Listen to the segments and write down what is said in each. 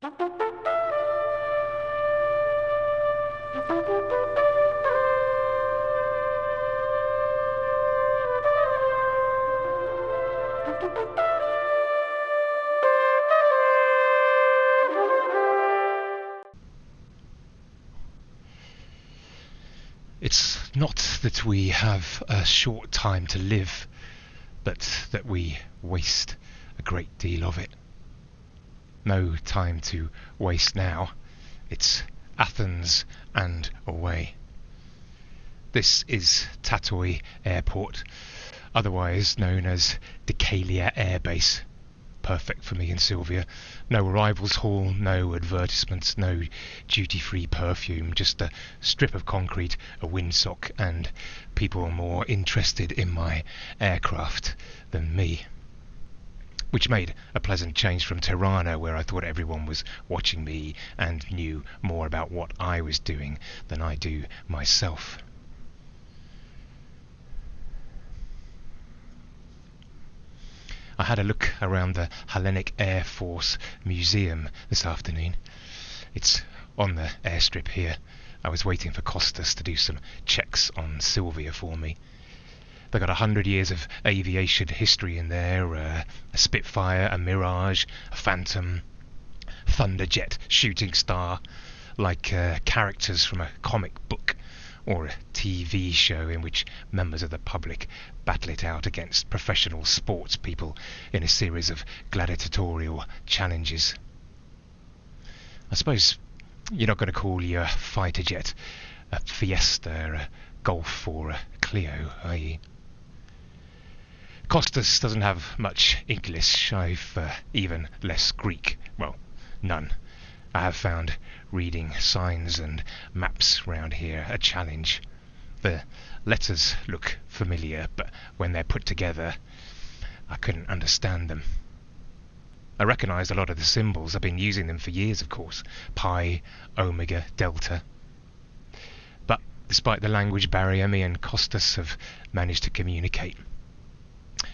It's not that we have a short time to live, but that we waste a great deal of it. No time to waste now. It's Athens and away. This is Tatoi Airport, otherwise known as Decalia Air Base. Perfect for me and Sylvia. No arrivals hall, no advertisements, no duty-free perfume, just a strip of concrete, a windsock, and people more interested in my aircraft than me. Which made a pleasant change from Tirana, where I thought everyone was watching me and knew more about what I was doing than I do myself. I had a look around the Hellenic Air Force Museum this afternoon. It's on the airstrip here. I was waiting for Costas to do some checks on Sylvia for me. They got 100 years of aviation history in there, a Spitfire, a Mirage, a Phantom, Thunderjet, Shooting Star, like characters from a comic book or a TV show in which members of the public battle it out against professional sports people in a series of gladiatorial challenges. I suppose you're not going to call your fighter jet a Fiesta, a Golf or a Clio, are you? Costas doesn't have much English. I've even less Greek. Well, none. I have found reading signs and maps round here a challenge. The letters look familiar, but when they're put together, I couldn't understand them. I recognised a lot of the symbols. I've been using them for years, of course. Pi, Omega, Delta. But despite the language barrier, me and Costas have managed to communicate.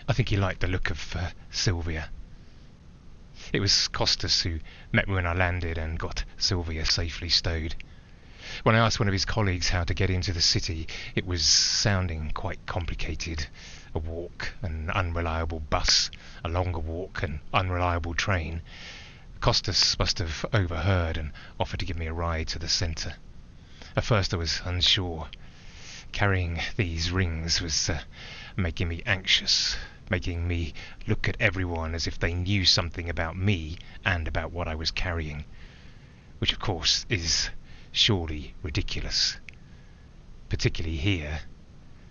I think he liked the look of Sylvia. It was Costas who met me when I landed and got Sylvia safely stowed. When I asked one of his colleagues how to get into the city, it was sounding quite complicated. A walk, an unreliable bus, a longer walk, an unreliable train. Costas must have overheard and offered to give me a ride to the centre. At first I was unsure. Carrying these rings was making me anxious, making me look at everyone as if they knew something about me and about what I was carrying, which of course is surely ridiculous, particularly here.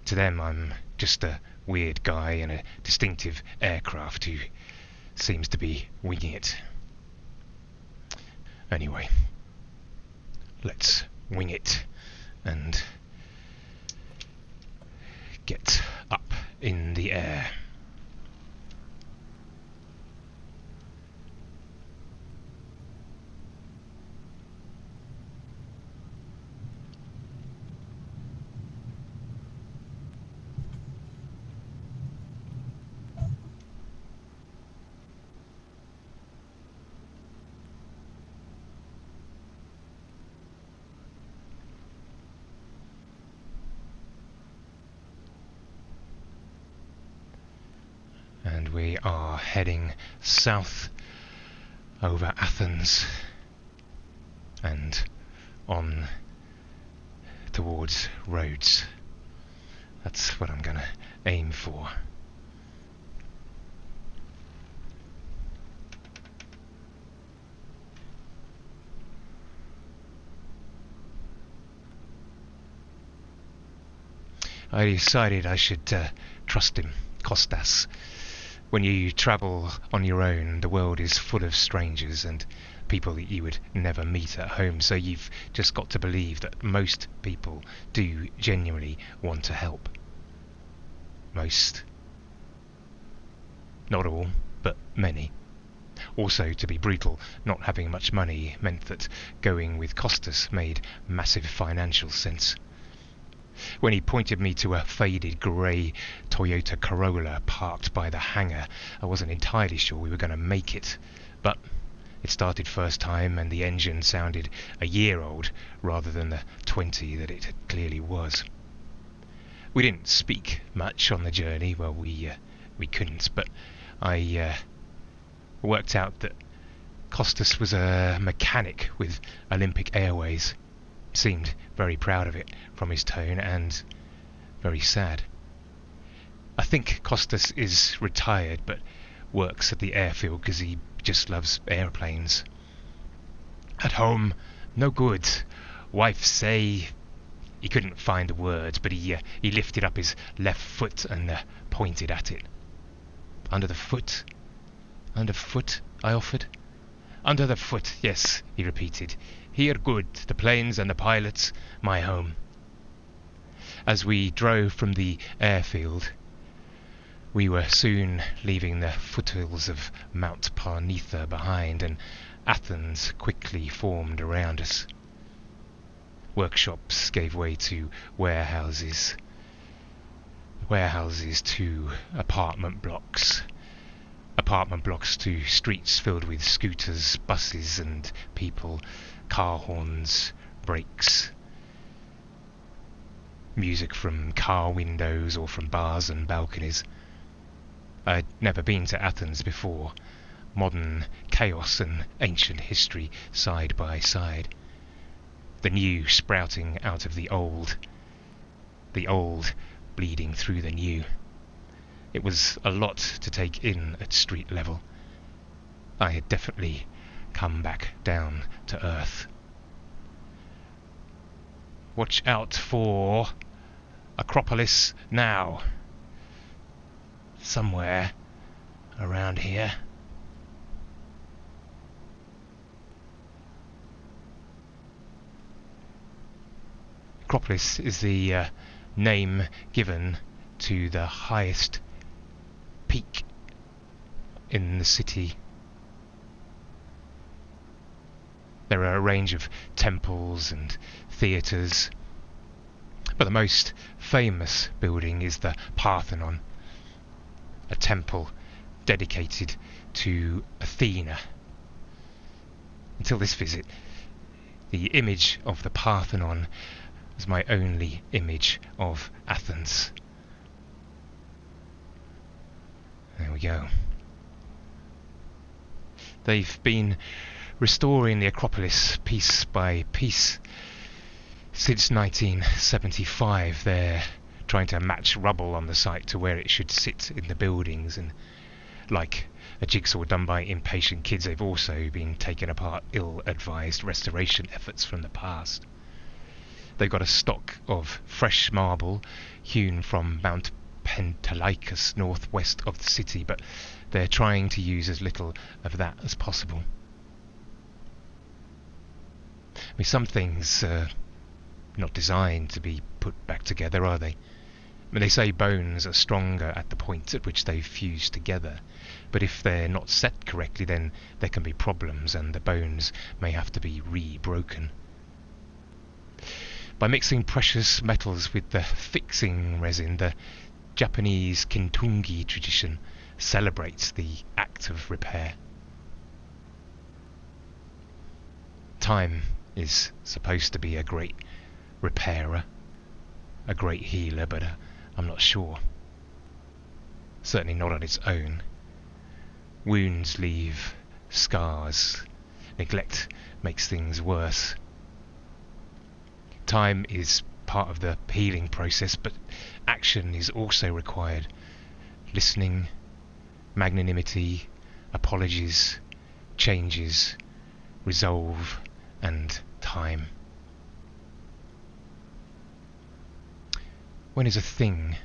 To them I'm just a weird guy in a distinctive aircraft who seems to be winging it. Anyway, let's wing it and get up in the air. And we are heading south over Athens and on towards Rhodes. That's what I'm going to aim for. I decided I should trust him, Costas. When you travel on your own, the world is full of strangers and people that you would never meet at home, so you've just got to believe that most people do genuinely want to help. Most. Not all, but many. Also, to be brutal, not having much money meant that going with Costas made massive financial sense. When he pointed me to a faded grey Toyota Corolla parked by the hangar, I wasn't entirely sure we were going to make it, but It started first time and the engine sounded a year old rather than the 20 that it clearly was. We didn't speak much on the journey. Well, we couldn't, but I worked out that Costas was a mechanic with Olympic Airways. He seemed very proud of it from his tone and very sad. I think Costas is retired but works at the airfield because he just loves airplanes. At home, no good. Wife say... He couldn't find the words, but he lifted up his left foot and pointed at it. Under the foot? Under foot? I offered. Under the foot, yes, he repeated. Here good, the planes and the pilots, my home. As we drove from the airfield, we were soon leaving the foothills of Mount Parnitha behind, and Athens quickly formed around us. Workshops gave way to warehouses to apartment blocks to streets filled with scooters, buses and people, car horns, brakes, music from car windows or from bars and balconies. I'd never been to Athens before. Modern chaos and ancient history side by side. The new sprouting out of the old bleeding through the new. It was a lot to take in at street level. I had definitely come back down to earth. Watch out for Acropolis now. Somewhere around here. Acropolis is the name given to the highest peak in the city. There are a range of temples and theatres, but the most famous building is the Parthenon, a temple dedicated to Athena. Until this visit, the image of the Parthenon was my only image of Athens. There we go. They've been restoring the Acropolis piece by piece since 1975. They're trying to match rubble on the site to where it should sit in the buildings, and like a jigsaw done by impatient kids, they've also been taking apart ill-advised restoration efforts from the past. They've got a stock of fresh marble hewn from Mount Pentelicus, northwest of the city, but they're trying to use as little of that as possible. I mean, some things are not designed to be put back together, are they? I mean, they say bones are stronger at the point at which they fuse together, but if they're not set correctly, then there can be problems and the bones may have to be re-broken. By mixing precious metals with the fixing resin, the Japanese Kintungi tradition celebrates the act of repair. Time is supposed to be a great repairer, a great healer, but I'm not sure. Certainly not on its own. Wounds leave scars. Neglect makes things worse. Time is part of the healing process, but action is also required. Listening, magnanimity, apologies, changes, resolve, and time. When is a thing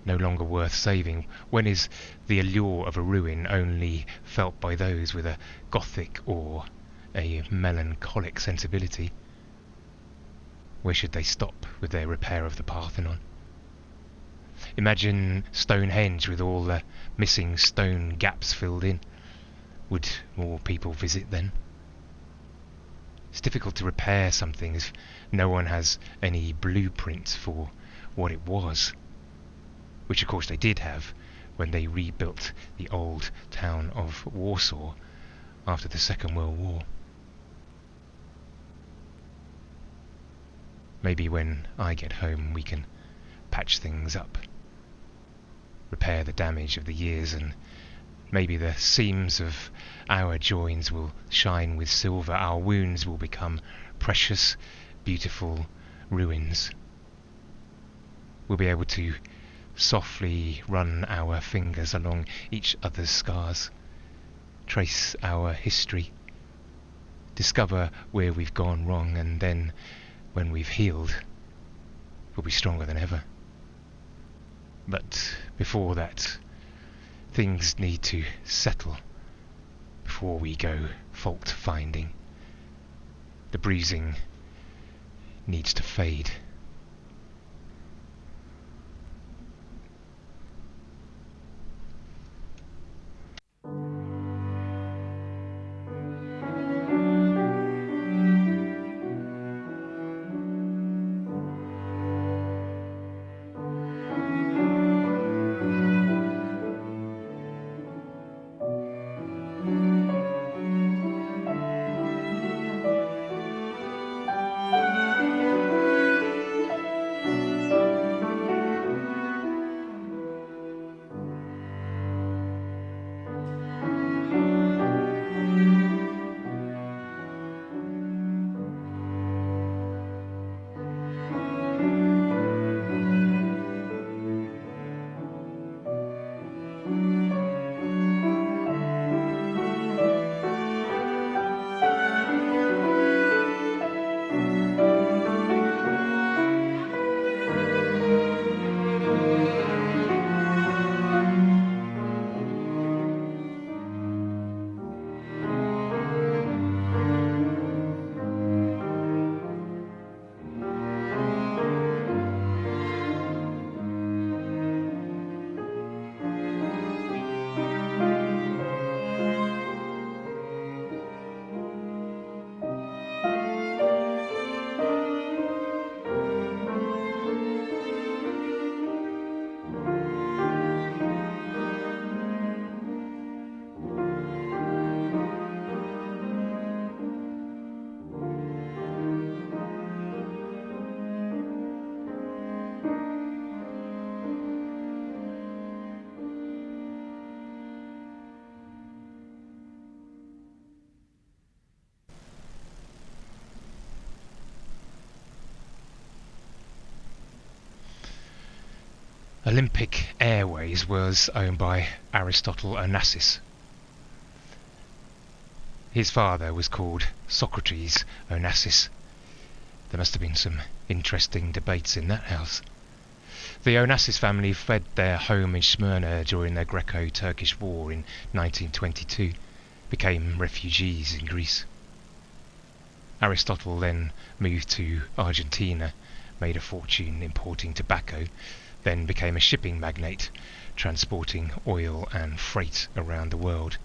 no longer worth saving? When is the allure of a ruin only felt by those with a Gothic or a melancholic sensibility? Where should they stop with their repair of the Parthenon? Imagine Stonehenge with all the missing stone gaps filled in. Would more people visit then? It's difficult to repair something if no one has any blueprint for what it was, which of course they did have when they rebuilt the old town of Warsaw after the Second World War. Maybe when I get home we can patch things up, repair the damage of the years, and maybe the seams of our joins will shine with silver. Our wounds will become precious, beautiful ruins. We'll be able to softly run our fingers along each other's scars, trace our history, discover where we've gone wrong, and then, when we've healed, we'll be stronger than ever. But before that, things need to settle before we go fault finding. The bruising needs to fade. Olympic Airways was owned by Aristotle Onassis. His father was called Socrates Onassis. There must have been some interesting debates in that house. The Onassis family fled their home in Smyrna during the Greco-Turkish War in 1922, became refugees in Greece. Aristotle then moved to Argentina, made a fortune importing tobacco, then became a shipping magnate, transporting oil and freight around the world,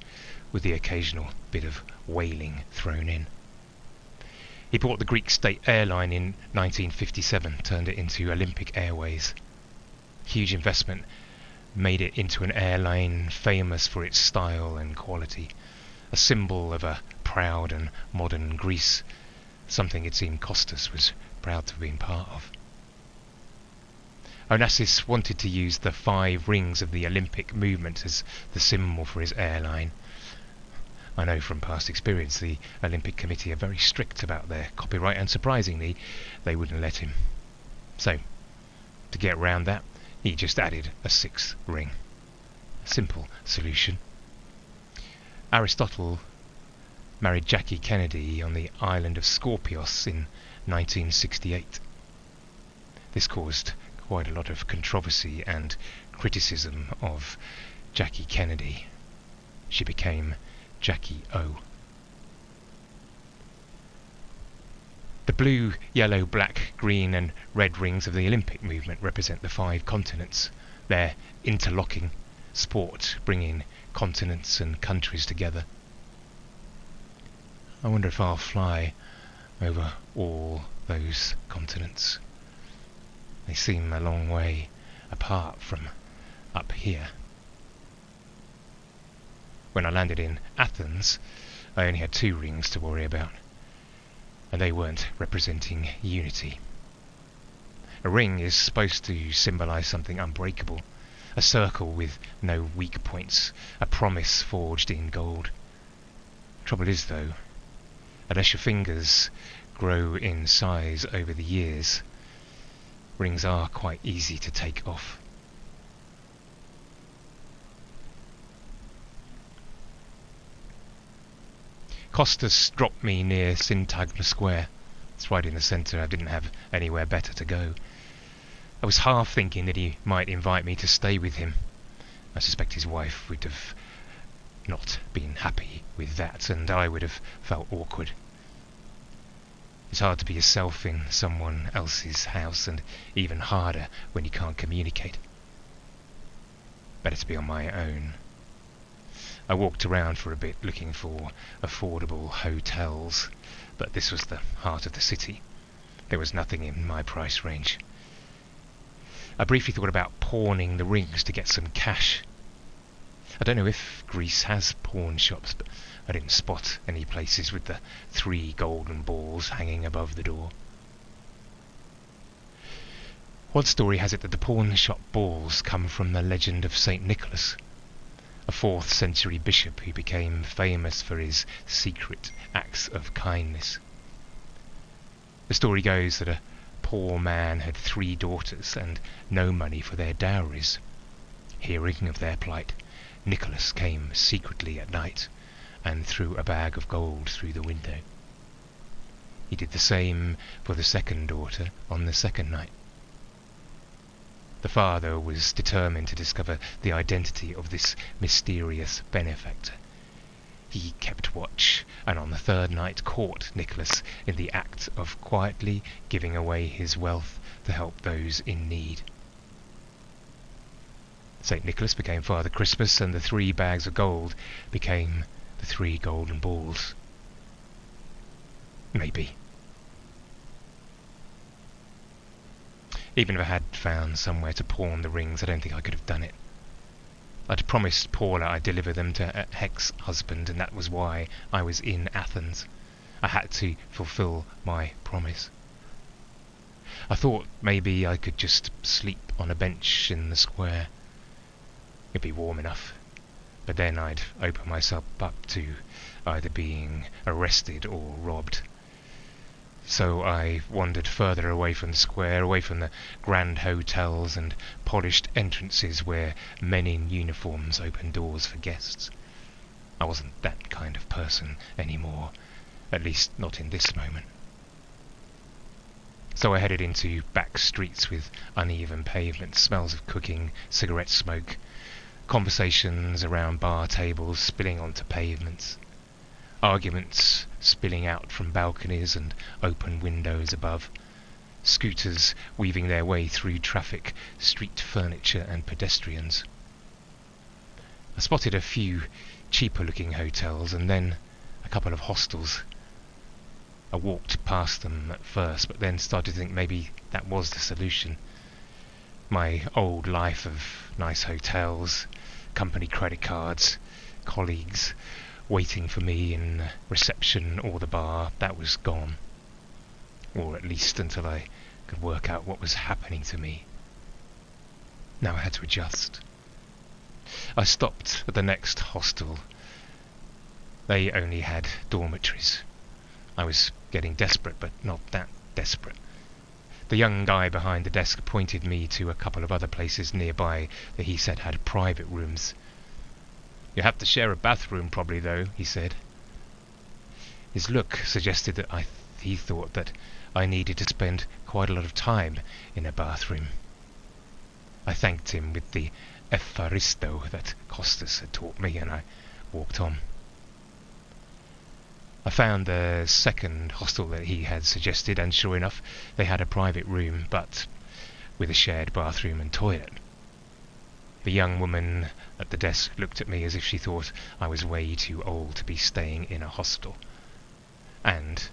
with the occasional bit of whaling thrown in. He bought the Greek state airline in 1957, turned it into Olympic Airways. Huge investment made it into an airline famous for its style and quality, a symbol of a proud and modern Greece, something it seemed Costas was proud to have been part of. Onassis wanted to use the 5 rings of the Olympic movement as the symbol for his airline. I know from past experience the Olympic Committee are very strict about their copyright, and surprisingly they wouldn't let him. So, to get around that, he just added a 6th ring. A simple solution. Aristotle married Jackie Kennedy on the island of Scorpios in 1968. This caused quite a lot of controversy and criticism of Jackie Kennedy. She became Jackie O. The blue, yellow, black, green and red rings of the Olympic movement represent the 5 continents. Their interlocking sport bringing continents and countries together. I wonder if I'll fly over all those continents. They seem a long way apart from up here. When I landed in Athens, I only had 2 rings to worry about, and they weren't representing unity. A ring is supposed to symbolize something unbreakable, a circle with no weak points, a promise forged in gold. Trouble is, though, unless your fingers grow in size over the years, rings are quite easy to take off. Costas dropped me near Syntagma Square. It's right in the centre. I didn't have anywhere better to go. I was half thinking that he might invite me to stay with him. I suspect his wife would have not been happy with that, and I would have felt awkward. It's hard to be yourself in someone else's house, and even harder when you can't communicate. Better to be on my own. I walked around for a bit looking for affordable hotels, but this was the heart of the city. There was nothing in my price range. I briefly thought about pawning the rings to get some cash. I don't know if Greece has pawn shops, but I didn't spot any places with the 3 golden balls hanging above the door. One story has it that the pawn shop balls come from the legend of St. Nicholas, a 4th century bishop who became famous for his secret acts of kindness. The story goes that a poor man had 3 daughters and no money for their dowries. Hearing of their plight, Nicholas came secretly at night and threw a bag of gold through the window. He did the same for the 2nd daughter on the 2nd night. The father was determined to discover the identity of this mysterious benefactor. He kept watch, and on the 3rd night caught Nicholas in the act of quietly giving away his wealth to help those in need. St. Nicholas became Father Christmas, and the 3 bags of gold became the 3 golden balls. Maybe. Even if I had found somewhere to pawn the rings, I don't think I could have done it. I'd promised Paula I'd deliver them to Heck's husband, and that was why I was in Athens. I had to fulfill my promise. I thought maybe I could just sleep on a bench in the square. It'd be warm enough, but then I'd open myself up to either being arrested or robbed. So I wandered further away from the square, away from the grand hotels and polished entrances where men in uniforms opened doors for guests. I wasn't that kind of person anymore, at least not in this moment. So I headed into back streets with uneven pavements, smells of cooking, cigarette smoke, conversations around bar tables spilling onto pavements, arguments spilling out from balconies and open windows above, scooters weaving their way through traffic, street furniture and pedestrians. I spotted a few cheaper-looking hotels and then a couple of hostels. I walked past them at first, but then started to think maybe that was the solution. My old life of nice hotels, company credit cards, colleagues waiting for me in reception or the bar, that was gone. Or at least until I could work out what was happening to me. Now I had to adjust. I stopped at the next hostel. They only had dormitories. I was getting desperate, but not that desperate. The young guy behind the desk pointed me to a couple of other places nearby that he said had private rooms. "You have to share a bathroom probably, though," he said. His look suggested that he thought that I needed to spend quite a lot of time in a bathroom. I thanked him with the Eucharisto that Costas had taught me, and I walked on. I found the 2nd hostel that he had suggested, and sure enough, they had a private room, but with a shared bathroom and toilet. The young woman at the desk looked at me as if she thought I was way too old to be staying in a hostel. And,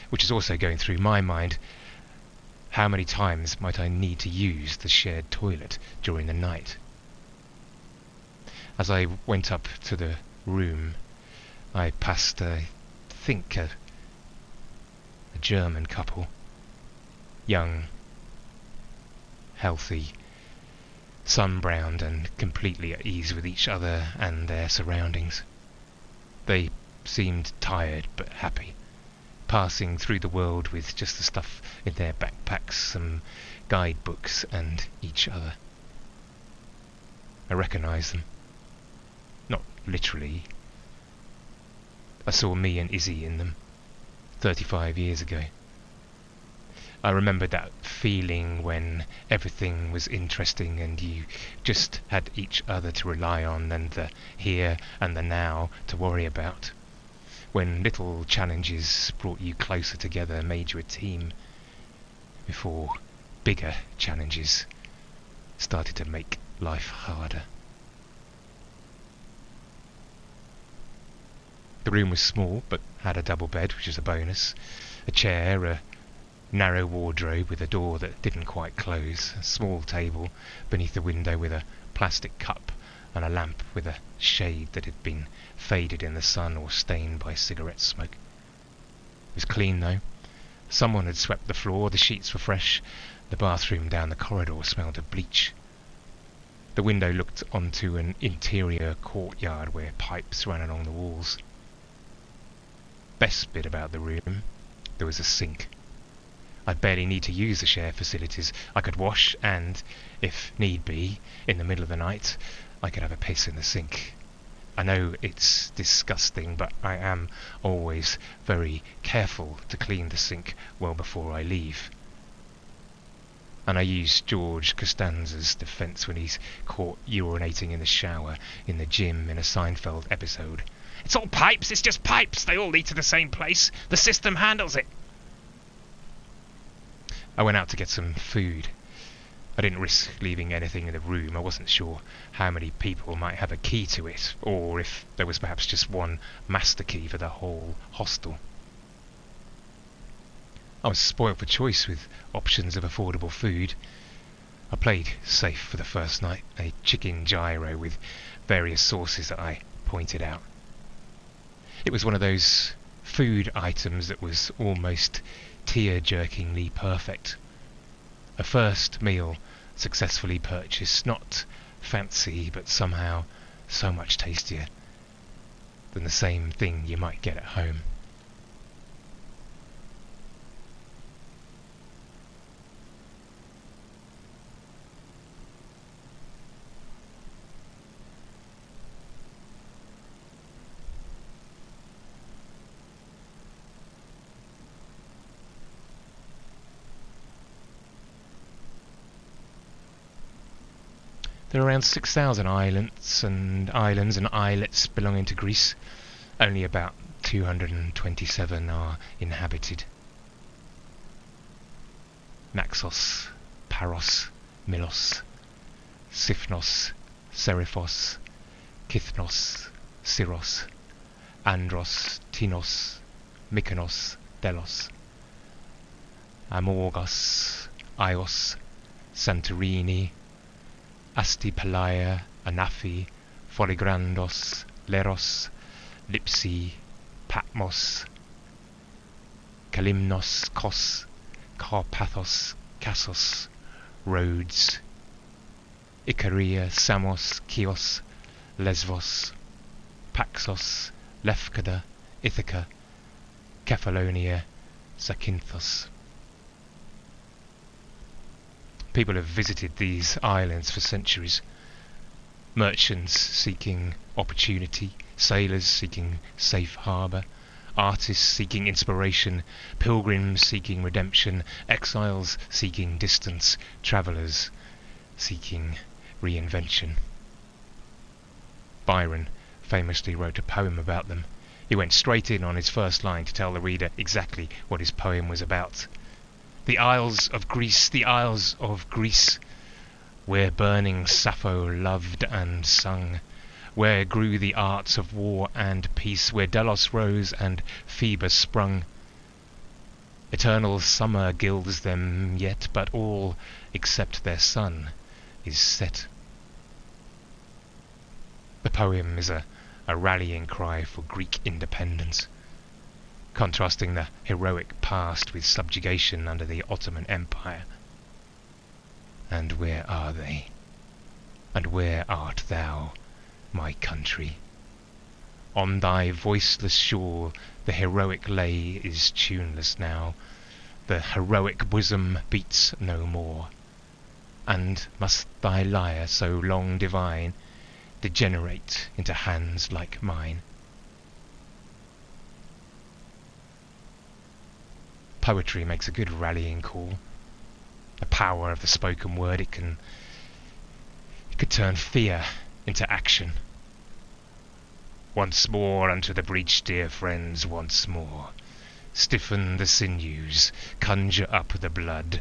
which is also going through my mind, how many times might I need to use the shared toilet during the night? As I went up to the room, I passed, I think, a German couple. Young, healthy, sun-browned and completely at ease with each other and their surroundings. They seemed tired but happy, passing through the world with just the stuff in their backpacks, some guidebooks and each other. I recognised them. Not literally. I saw me and Izzy in them 35 years ago. I remembered that feeling when everything was interesting and you just had each other to rely on and the here and the now to worry about. When little challenges brought you closer together, made you a team, before bigger challenges started to make life harder. The room was small, but had a double bed, which is a bonus, a chair, a narrow wardrobe with a door that didn't quite close, a small table beneath the window with a plastic cup and a lamp with a shade that had been faded in the sun or stained by cigarette smoke. It was clean though. Someone had swept the floor, the sheets were fresh, the bathroom down the corridor smelled of bleach. The window looked onto an interior courtyard where pipes ran along the walls. Best bit about the room, there was a sink. I'd barely need to use the shared facilities. I could wash and, if need be, in the middle of the night, I could have a piss in the sink. I know it's disgusting, but I am always very careful to clean the sink well before I leave. And I use George Costanza's defence when he's caught urinating in the shower in the gym in a Seinfeld episode. It's all pipes, it's just pipes, they all lead to the same place. The system handles it. I went out to get some food. I didn't risk leaving anything in the room. I wasn't sure how many people might have a key to it, or if there was perhaps just one master key for the whole hostel. I was spoiled for choice with options of affordable food. I played safe for the first night, a chicken gyro with various sauces that I pointed out. It was one of those food items that was almost tear-jerkingly perfect. A first meal successfully purchased, not fancy, but somehow so much tastier than the same thing you might get at home. There are around 6,000 islands and islets belonging to Greece. Only about 227 are inhabited. Naxos, Paros, Milos, Sifnos, Seriphos, Kithnos, Syros, Andros, Tinos, Mykonos, Delos, Amorgos, Ios, Santorini, Astipalaia, Anafi, Foligrandos, Leros, Lipsi, Patmos, Kalimnos, Kos, Carpathos, Kassos, Rhodes, Icaria, Samos, Chios, Lesvos, Paxos, Lefkada, Ithaca, Kephallonia, Zakynthos. People have visited these islands for centuries. Merchants seeking opportunity, sailors seeking safe harbour, artists seeking inspiration, pilgrims seeking redemption, exiles seeking distance, travellers seeking reinvention. Byron famously wrote a poem about them. He went straight in on his first line to tell the reader exactly what his poem was about. The Isles of Greece, the Isles of Greece, where burning Sappho loved and sung, where grew the arts of war and peace, where Delos rose and Phoebus sprung. Eternal summer gilds them yet, but all except their sun is set. The poem is a a rallying cry for Greek independence, contrasting the heroic past with subjugation under the Ottoman Empire. And where are they? And where art thou, my country? On thy voiceless shore the heroic lay is tuneless now, the heroic bosom beats no more. And must thy lyre, so long divine, degenerate into hands like mine? Poetry makes a good rallying call. The power of the spoken word, it could turn fear into action. Once more unto the breach, dear friends, once more. Stiffen the sinews, conjure up the blood,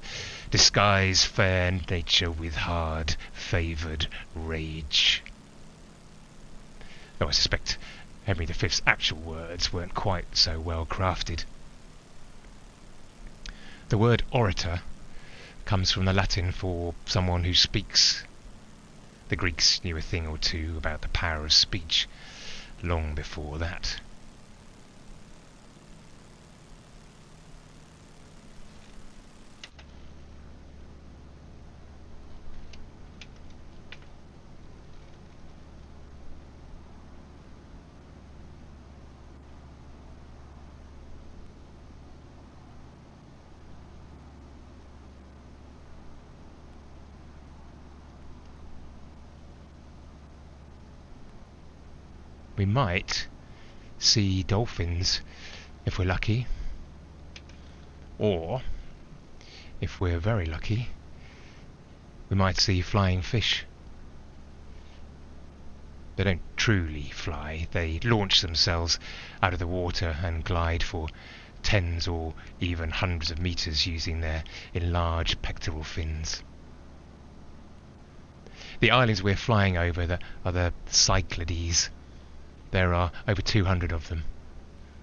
disguise fair nature with hard favoured rage. Though I suspect Henry V's actual words weren't quite so well crafted. The word orator comes from the Latin for someone who speaks. The Greeks knew a thing or two about the power of speech long before that. We might see dolphins if we're lucky, or if we're very lucky, we might see flying fish. They don't truly fly, they launch themselves out of the water and glide for tens or even hundreds of meters using their enlarged pectoral fins. The islands we're flying over are the Cyclades. There are over 200 of them.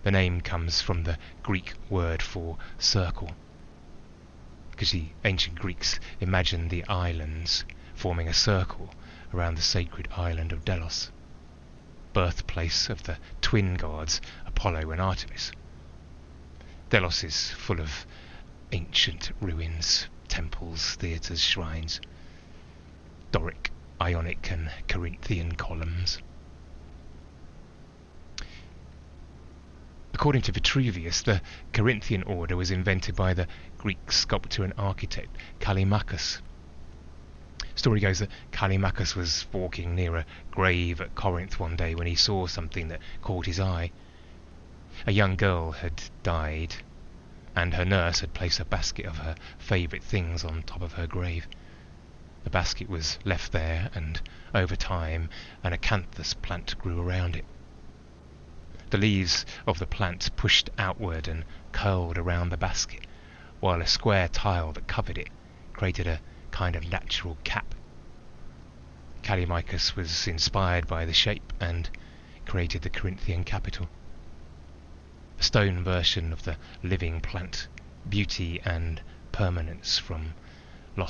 The name comes from the Greek word for circle, because the ancient Greeks imagined the islands forming a circle around the sacred island of Delos, birthplace of the twin gods Apollo and Artemis. Delos is full of ancient ruins, temples, theatres, shrines, Doric, Ionic and Corinthian columns. According to Vitruvius, the Corinthian order was invented by the Greek sculptor and architect Callimachus. Story goes that Callimachus was walking near a grave at Corinth one day when he saw something that caught his eye. A young girl had died, and her nurse had placed a basket of her favourite things on top of her grave. The basket was left there, and over time an acanthus plant grew around it. The leaves of the plant pushed outward and curled around the basket, while a square tile that covered it created a kind of natural cap. Callimachus was inspired by the shape and created the Corinthian capital. A stone version of the living plant, beauty and permanence from the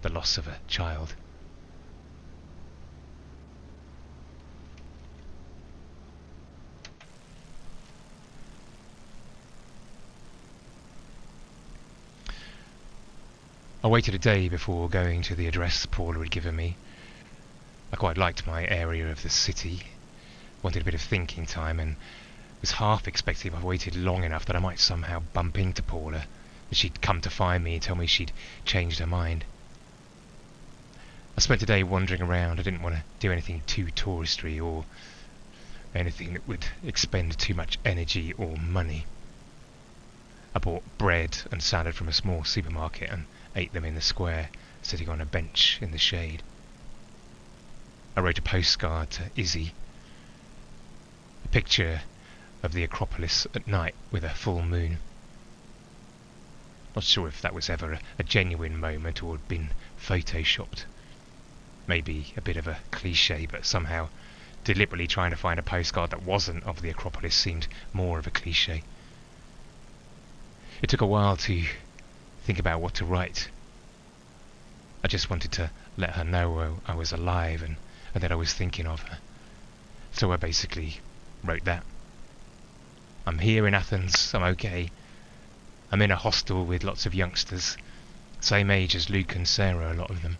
loss of a child. I waited a day before going to the address Paula had given me. I quite liked my area of the city, wanted a bit of thinking time, and was half expecting if I waited long enough that I might somehow bump into Paula, that she'd come to find me and tell me she'd changed her mind. I spent a day wandering around. I didn't want to do anything too touristy or anything that would expend too much energy or money. I bought bread and salad from a small supermarket and ate them in the square, sitting on a bench in the shade. I wrote a postcard to Izzy, a picture of the Acropolis at night with a full moon. Not sure if that was ever a genuine moment or had been photoshopped. Maybe a bit of a cliche, but somehow deliberately trying to find a postcard that wasn't of the Acropolis seemed more of a cliche. It took a while to think about what to write. I just wanted to let her know I was alive and that I was thinking of her. So I basically wrote that. I'm here in Athens, I'm okay. I'm in a hostel with lots of youngsters, same age as Luke and Sarah, a lot of them.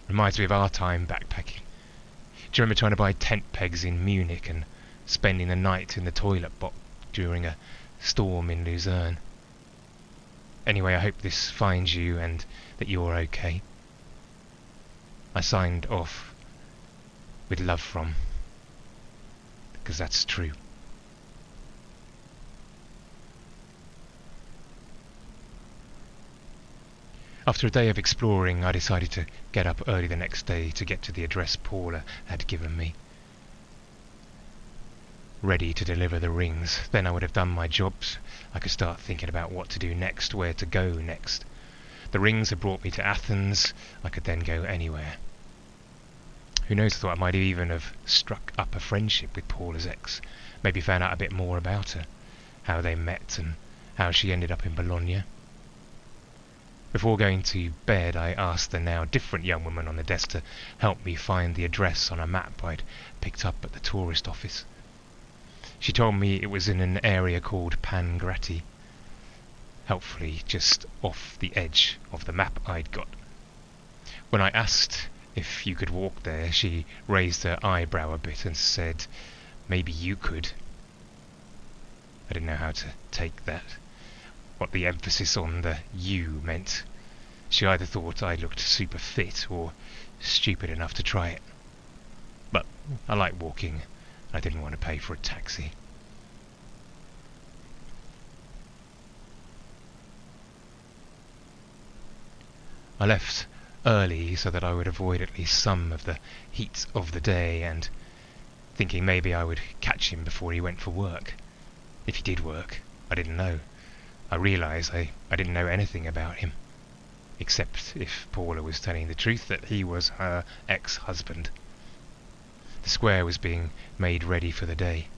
Reminds me of our time backpacking. Do you remember trying to buy tent pegs in Munich and spending the night in the toilet box during a storm in Luzerne? Anyway, I hope this finds you and that you're okay. I signed off with love from, because that's true. After a day of exploring, I decided to get up early the next day to get to the address Paula had given me. Ready to deliver the rings. Then I would have done my jobs. I could start thinking about what to do next, where to go next. The rings had brought me to Athens. I could then go anywhere. Who knows, I thought I might even have struck up a friendship with Paula's ex. Maybe found out a bit more about her. How they met and how she ended up in Bologna. Before going to bed, I asked the now different young woman on the desk to help me find the address on a map I'd picked up at the tourist office. She told me it was in an area called Pangrati, helpfully just off the edge of the map I'd got. When I asked if you could walk there, she raised her eyebrow a bit and said, "Maybe you could." I didn't know how to take that, what the emphasis on the "you" meant. She either thought I looked super fit or stupid enough to try it. But I like walking. I didn't want to pay for a taxi. I left early so that I would avoid at least some of the heat of the day, and thinking maybe I would catch him before he went for work. If he did work, I didn't know. I realised I didn't know anything about him, except if Paula was telling the truth that he was her ex-husband. The square was being made ready for the day,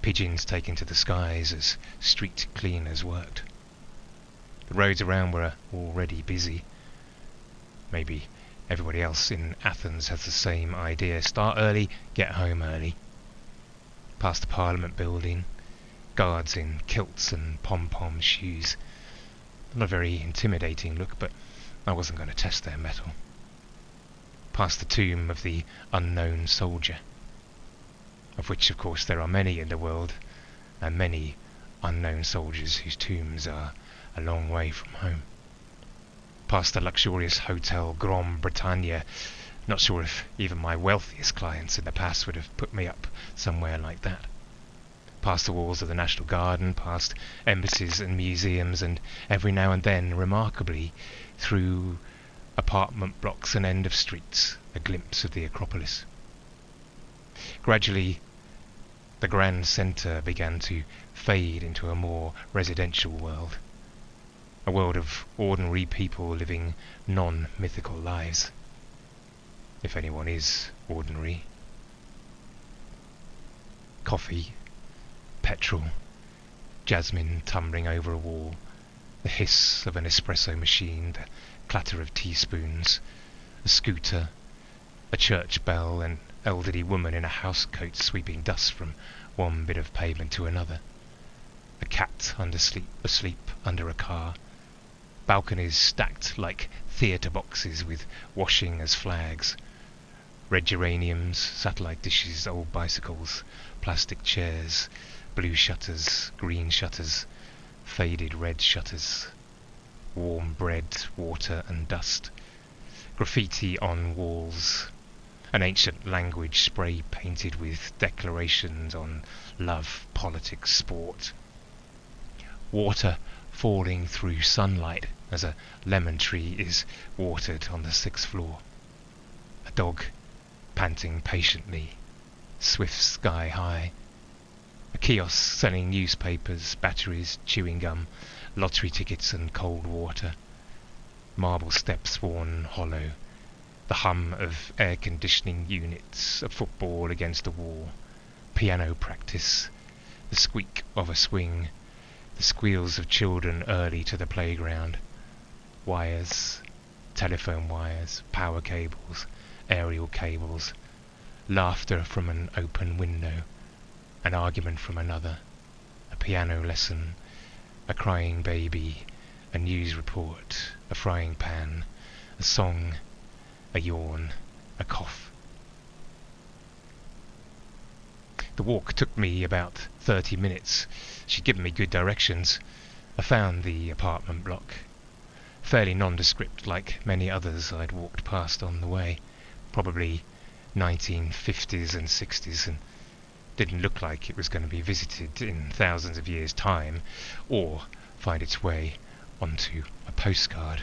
pigeons taken to the skies as street cleaners worked. The roads around were already busy. Maybe everybody else in Athens has the same idea. Start early, get home early. Past the Parliament building, guards in kilts and pom-pom shoes. Not a very intimidating look, but I wasn't going to test their mettle. Past the tomb of the unknown soldier, of which of course there are many in the world, and many unknown soldiers whose tombs are a long way from home. Past the luxurious hotel Grand Britannia. Not sure if even my wealthiest clients in the past would have put me up somewhere like that. Past the walls of the National Garden, past embassies and museums, and every now and then, remarkably, through apartment blocks and end of streets, a glimpse of the Acropolis. Gradually, the grand centre began to fade into a more residential world. A world of ordinary people living non-mythical lives. If anyone is ordinary. Coffee, petrol, jasmine tumbling over a wall, the hiss of an espresso machine, the clatter of teaspoons, a scooter, a church bell, an elderly woman in a housecoat sweeping dust from one bit of pavement to another, a cat asleep under a car, balconies stacked like theatre boxes with washing as flags, red geraniums, satellite dishes, old bicycles, plastic chairs, blue shutters, green shutters, faded red shutters, warm bread, water and dust, graffiti on walls, an ancient language spray painted with declarations on love, politics, sport, water falling through sunlight as a lemon tree is watered on the 6th floor, a dog panting patiently, swift sky high, a kiosk selling newspapers, batteries, chewing gum, lottery tickets and cold water, marble steps worn hollow, the hum of air conditioning units, a football against a wall, piano practice, the squeak of a swing, the squeals of children early to the playground, wires, telephone wires, power cables, aerial cables, laughter from an open window, an argument from another, a piano lesson, a crying baby, a news report, a frying pan, a song, a yawn, a cough. The walk took me about 30 minutes. She'd given me good directions. I found the apartment block. Fairly nondescript, like many others I'd walked past on the way. Probably 1950s and 60s, and didn't look like it was going to be visited in thousands of years' time, or find its way onto a postcard.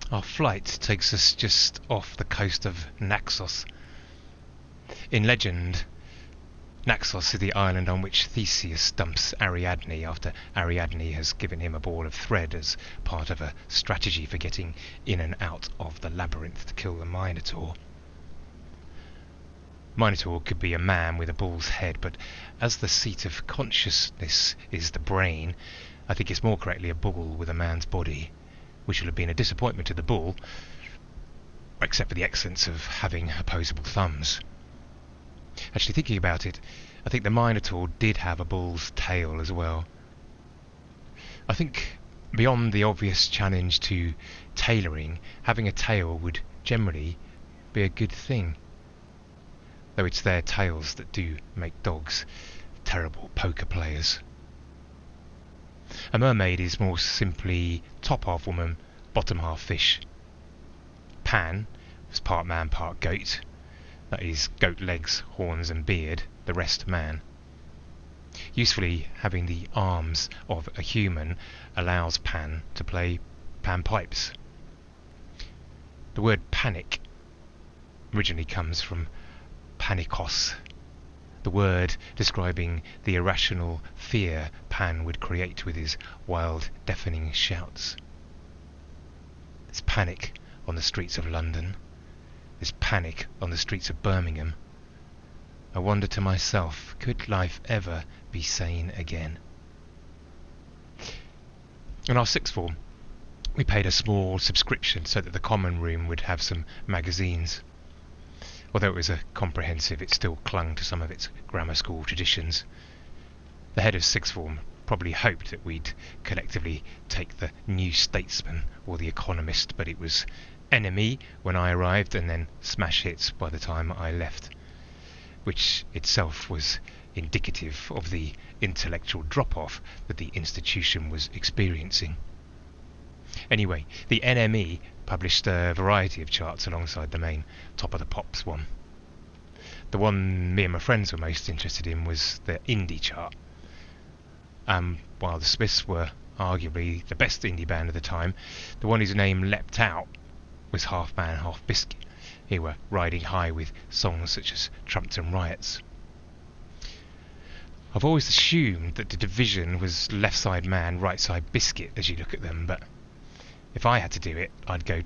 Our flight takes us just off the coast of Naxos. In legend, Naxos is the island on which Theseus dumps Ariadne after Ariadne has given him a ball of thread as part of a strategy for getting in and out of the labyrinth to kill the Minotaur. Minotaur could be a man with a bull's head, but as the seat of consciousness is the brain, I think it's more correctly a bull with a man's body, which will have been a disappointment to the bull, except for the excellence of having opposable thumbs. Actually, thinking about it, I think the Minotaur did have a bull's tail as well. I think beyond the obvious challenge to tailoring, having a tail would generally be a good thing. Though it's their tails that do make dogs terrible poker players. A mermaid is more simply top half woman, bottom half fish. Pan is part man, part goat. That is, goat legs, horns and beard, the rest man. Usefully, having the arms of a human allows Pan to play pan pipes. The word panic originally comes from panikos, the word describing the irrational fear Pan would create with his wild, deafening shouts. There's panic on the streets of London. There's panic on the streets of Birmingham. I wonder to myself, could life ever be sane again? In our sixth form, we paid a small subscription so that the common room would have some magazines. Although it was a comprehensive, it still clung to some of its grammar school traditions. The head of sixth form probably hoped that we'd collectively take the New Statesman or the Economist, but it was Enemy when I arrived and then smash hits by the time I left, which itself was indicative of the intellectual drop-off that the institution was experiencing. Anyway, the NME published a variety of charts alongside the main Top of the Pops one. The one me and my friends were most interested in was the indie chart. While the Smiths were arguably the best indie band of the time, the one whose name leapt out was Half Man, Half Biscuit, who were riding high with songs such as Trumpton Riots. I've always assumed that the division was left side man, right side biscuit as you look at them, but if I had to do it, I'd go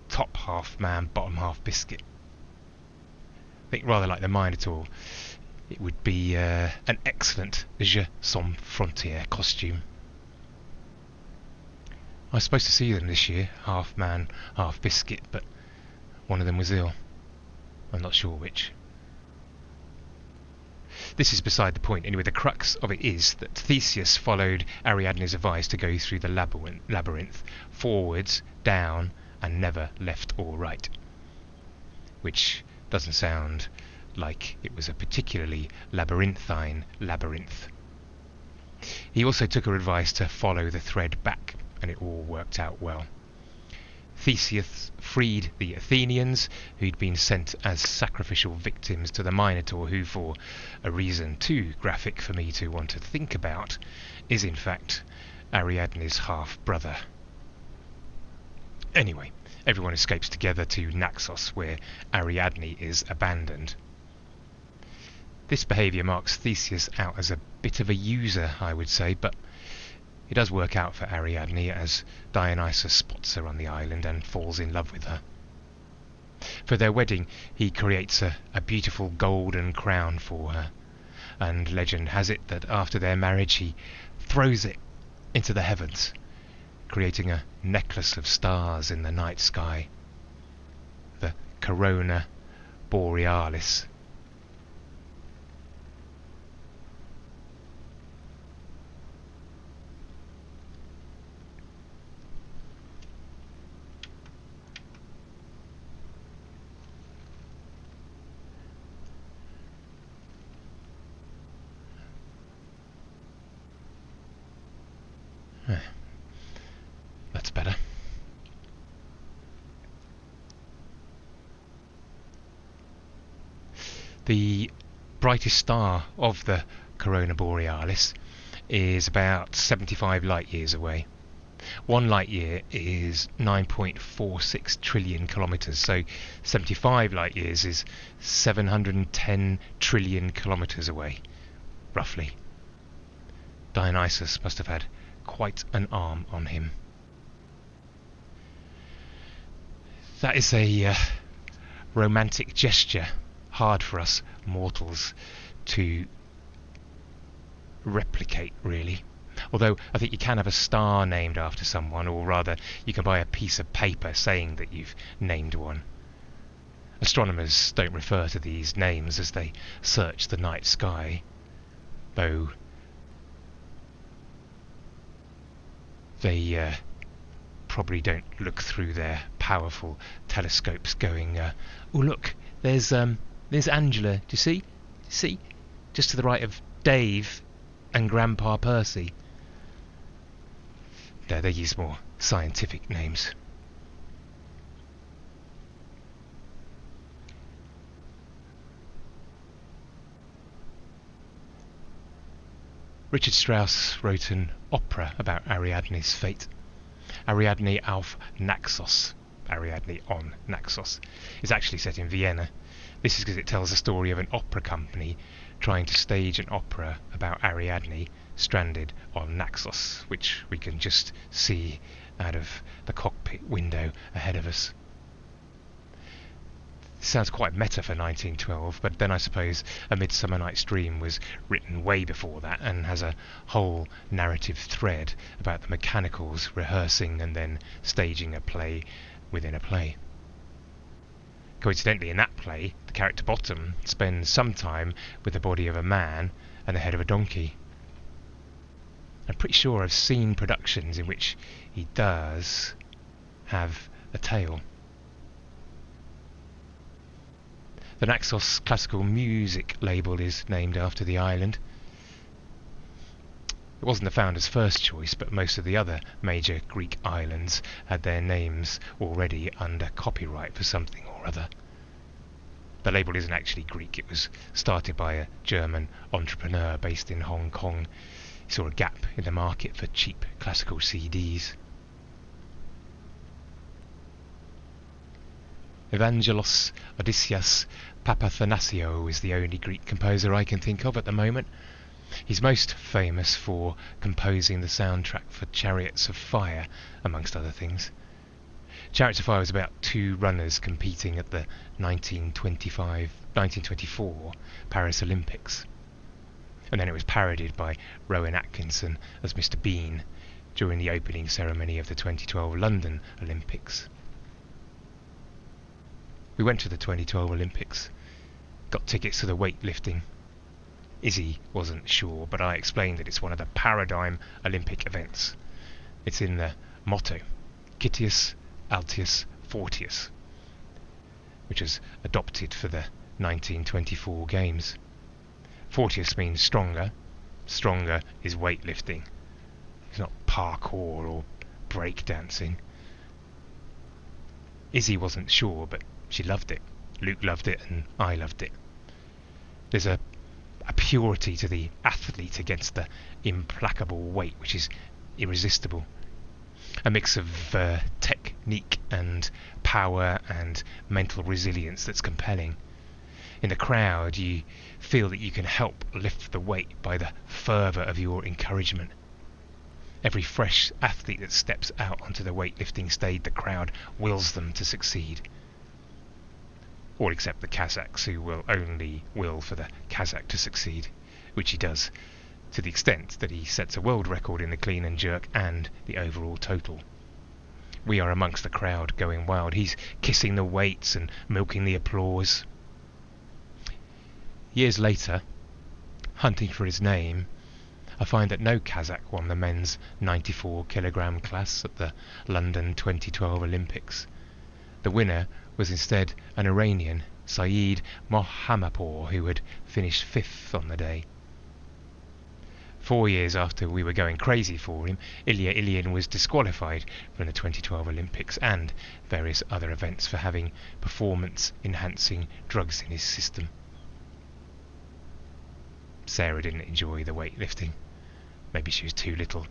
top half man, bottom half biscuit. I think rather like the Minotaur, it would be an excellent Je Some Frontier costume. I was supposed to see them this year, half man, half biscuit, but one of them was ill. I'm not sure which. This is beside the point. Anyway, the crux of it is that Theseus followed Ariadne's advice to go through the labyrinth, forwards, down, and never left or right. Which doesn't sound like it was a particularly labyrinthine labyrinth. He also took her advice to follow the thread back, and it all worked out well. Theseus freed the Athenians, who'd been sent as sacrificial victims to the Minotaur, who, for a reason too graphic for me to want to think about, is in fact Ariadne's half-brother. Anyway, everyone escapes together to Naxos, where Ariadne is abandoned. This behaviour marks Theseus out as a bit of a user, I would say, but it does work out for Ariadne, as Dionysus spots her on the island and falls in love with her. For their wedding, he creates a beautiful golden crown for her, and legend has it that after their marriage he throws it into the heavens, creating a necklace of stars in the night sky, the Corona Borealis. That's better. The brightest star of the Corona Borealis is about 75 light years away. 1 light year is 9.46 trillion kilometres, so 75 light years is 710 trillion kilometres away, roughly. Dionysus must have had quite an arm on him. That is a romantic gesture, hard for us mortals to replicate, really. Although I think you can have a star named after someone, or rather you can buy a piece of paper saying that you've named one. Astronomers don't refer to these names as they search the night sky, though they probably don't look through their powerful telescopes going, oh look, there's Angela, do you see? See? Just to the right of Dave and Grandpa Percy. No, they use more scientific names. Richard Strauss wrote an opera about Ariadne's fate. Ariadne auf Naxos. Ariadne on Naxos. It's actually set in Vienna. This is because it tells the story of an opera company trying to stage an opera about Ariadne stranded on Naxos, which we can just see out of the cockpit window ahead of us. It sounds quite meta for 1912, but then I suppose A Midsummer Night's Dream was written way before that and has a whole narrative thread about the mechanicals rehearsing and then staging a play within a play. Coincidentally, in that play, the character Bottom spends some time with the body of a man and the head of a donkey. I'm pretty sure I've seen productions in which he does have a tail. The Naxos classical music label is named after the island. It wasn't the founder's first choice, but most of the other major Greek islands had their names already under copyright for something or other. The label isn't actually Greek. It was started by a German entrepreneur based in Hong Kong. He saw a gap in the market for cheap classical CDs. Evangelos Odysseus Papathanasiou is the only Greek composer I can think of at the moment. He's most famous for composing the soundtrack for Chariots of Fire, amongst other things. Chariots of Fire was about two runners competing at the 1924 Paris Olympics. And then it was parodied by Rowan Atkinson as Mr. Bean during the opening ceremony of the 2012 London Olympics. We went to the 2012 Olympics, got tickets to the weightlifting. Izzy wasn't sure, but I explained that it's one of the paradigm Olympic events. It's in the motto, Citius Altius Fortius, which was adopted for the 1924 Games. Fortius means stronger. Stronger is weightlifting. It's not parkour or breakdancing. Izzy wasn't sure, but she loved it. Luke loved it, and I loved it. There's a purity to the athlete against the implacable weight, which is irresistible. A mix of technique and power and mental resilience that's compelling. In the crowd, you feel that you can help lift the weight by the fervour of your encouragement. Every fresh athlete that steps out onto the weightlifting stage, the crowd wills them to succeed. All except the Kazakhs, who will only will for the Kazakh to succeed, which he does, to the extent that he sets a world record in the clean and jerk and the overall total. We are amongst the crowd going wild. He's kissing the weights and milking the applause. Years later, hunting for his name, I find that no Kazakh won the men's 94 kilogram class at the London 2012 Olympics. The winner was instead an Iranian, Saeed Mohammadpour, who had finished 5th on the day. 4 years after we were going crazy for him, Ilya Ilyin was disqualified from the 2012 Olympics and various other events for having performance-enhancing drugs in his system. Sarah didn't enjoy the weightlifting. Maybe she was too little.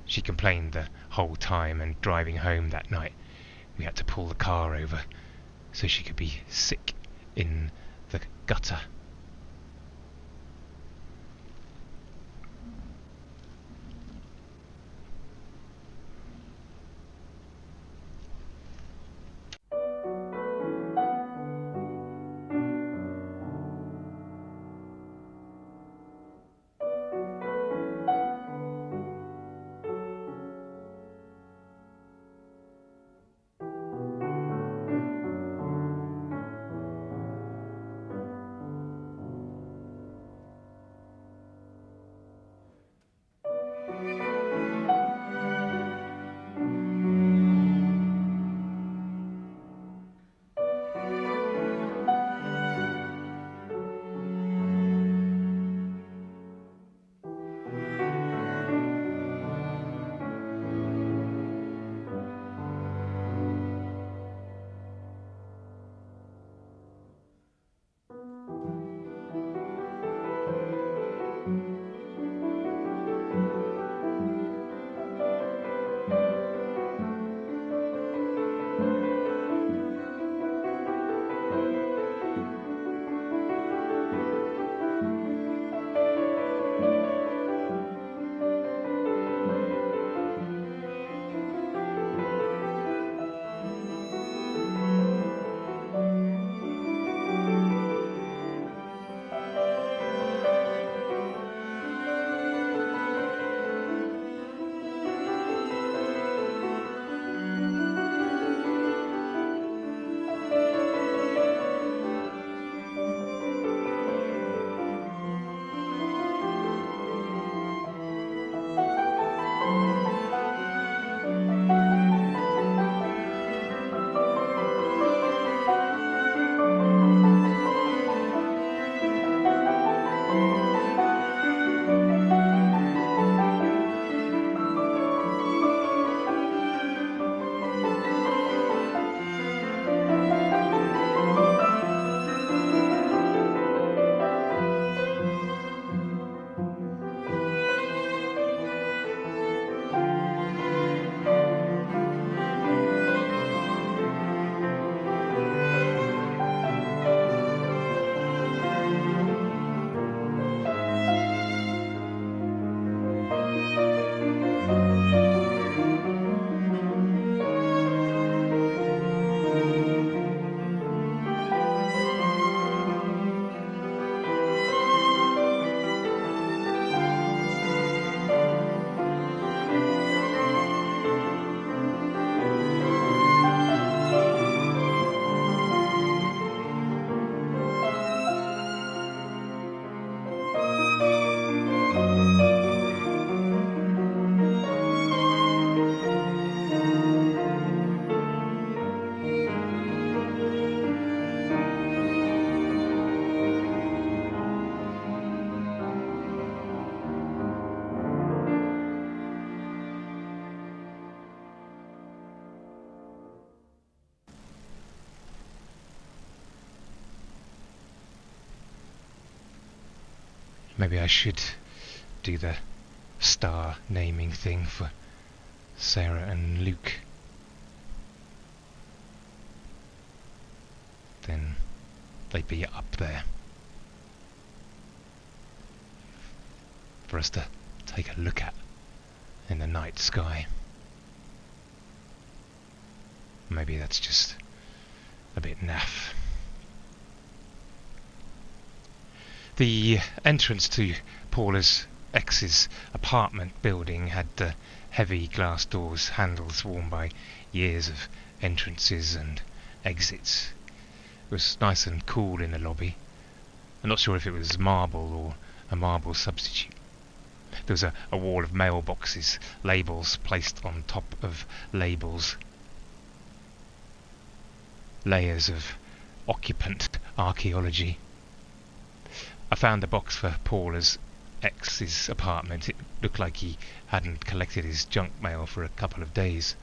She complained the whole time, and driving home that night we had to pull the car over so she could be sick in the gutter. Maybe I should do the star naming thing for Sarah and Luke. Then they'd be up there for us to take a look at in the night sky. Maybe that's just a bit naff. The entrance to Paula's ex's apartment building had heavy glass doors, handles worn by years of entrances and exits. It was nice and cool in the lobby. I'm not sure if it was marble or a marble substitute. There was a wall of mailboxes, labels placed on top of labels. Layers of occupant archaeology. I found the box for Paula's ex's apartment. It looked like he hadn't collected his junk mail for a couple of days.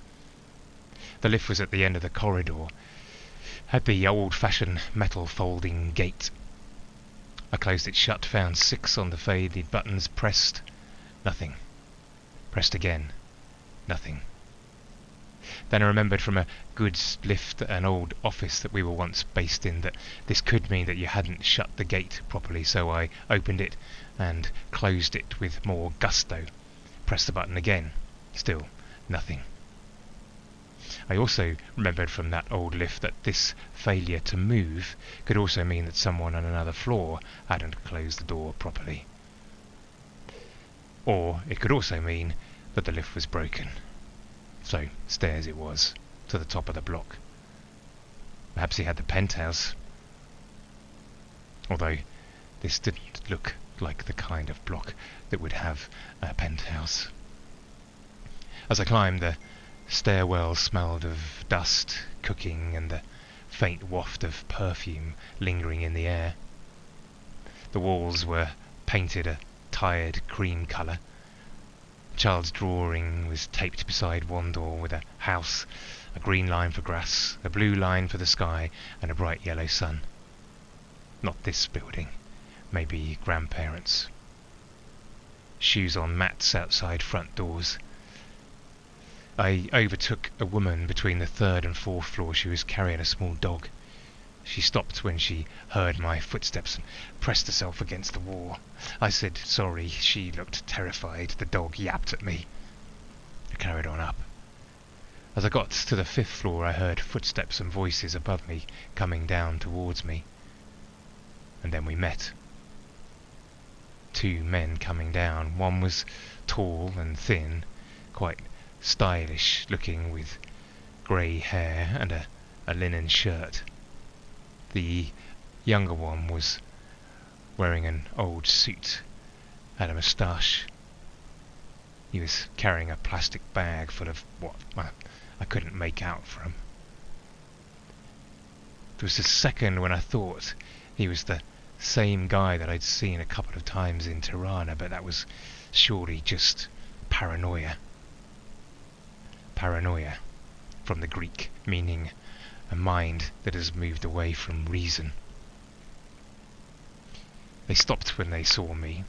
The lift was at the end of the corridor. Had the old-fashioned metal folding gate. I closed it shut, found 6 on the faded buttons, pressed. Nothing. Pressed again. Nothing. Then I remembered from a goods lift at an old office that we were once based in that this could mean that you hadn't shut the gate properly, so I opened it and closed it with more gusto. Pressed the button again. Still nothing. I also remembered from that old lift that this failure to move could also mean that someone on another floor hadn't closed the door properly. Or it could also mean that the lift was broken. So, stairs it was, to the top of the block. Perhaps he had the penthouse. Although, this didn't look like the kind of block that would have a penthouse. As I climbed, the stairwell smelled of dust, cooking, and the faint waft of perfume lingering in the air. The walls were painted a tired cream colour. A child's drawing was taped beside one door with a house, a green line for grass, a blue line for the sky, and a bright yellow sun. Not this building. Maybe grandparents. Shoes on mats outside front doors. I overtook a woman between the 3rd and 4th floor. She was carrying a small dog. She stopped when she heard my footsteps and pressed herself against the wall. I said sorry. She looked terrified. The dog yapped at me. I carried on up. As I got to the 5th floor, I heard footsteps and voices above me coming down towards me. And then we met. 2 men coming down. One was tall and thin, quite stylish looking, with grey hair and a linen shirt. The younger one was wearing an old suit, had a moustache. He was carrying a plastic bag full of what I couldn't make out from him. There was a second when I thought he was the same guy that I'd seen a couple of times in Tirana, but that was surely just paranoia. Paranoia, from the Greek, meaning a mind that has moved away from reason. They stopped when they saw me.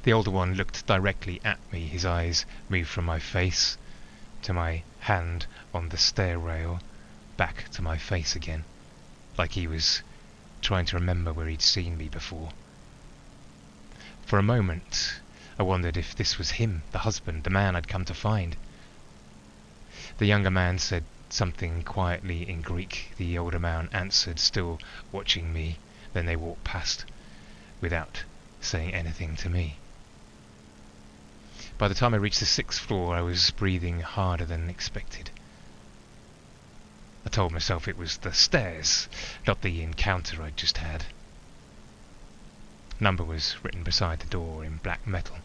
The older one looked directly at me. His eyes moved from my face to my hand on the stair rail, back to my face again, like he was trying to remember where he'd seen me before. For a moment, I wondered if this was him, the husband, the man I'd come to find. The younger man said something quietly in Greek. The older man answered, still watching me. Then they walked past, without saying anything to me. By the time I reached the 6th floor, I was breathing harder than expected. I told myself it was the stairs, not the encounter I'd just had. Number was written beside the door in black metal.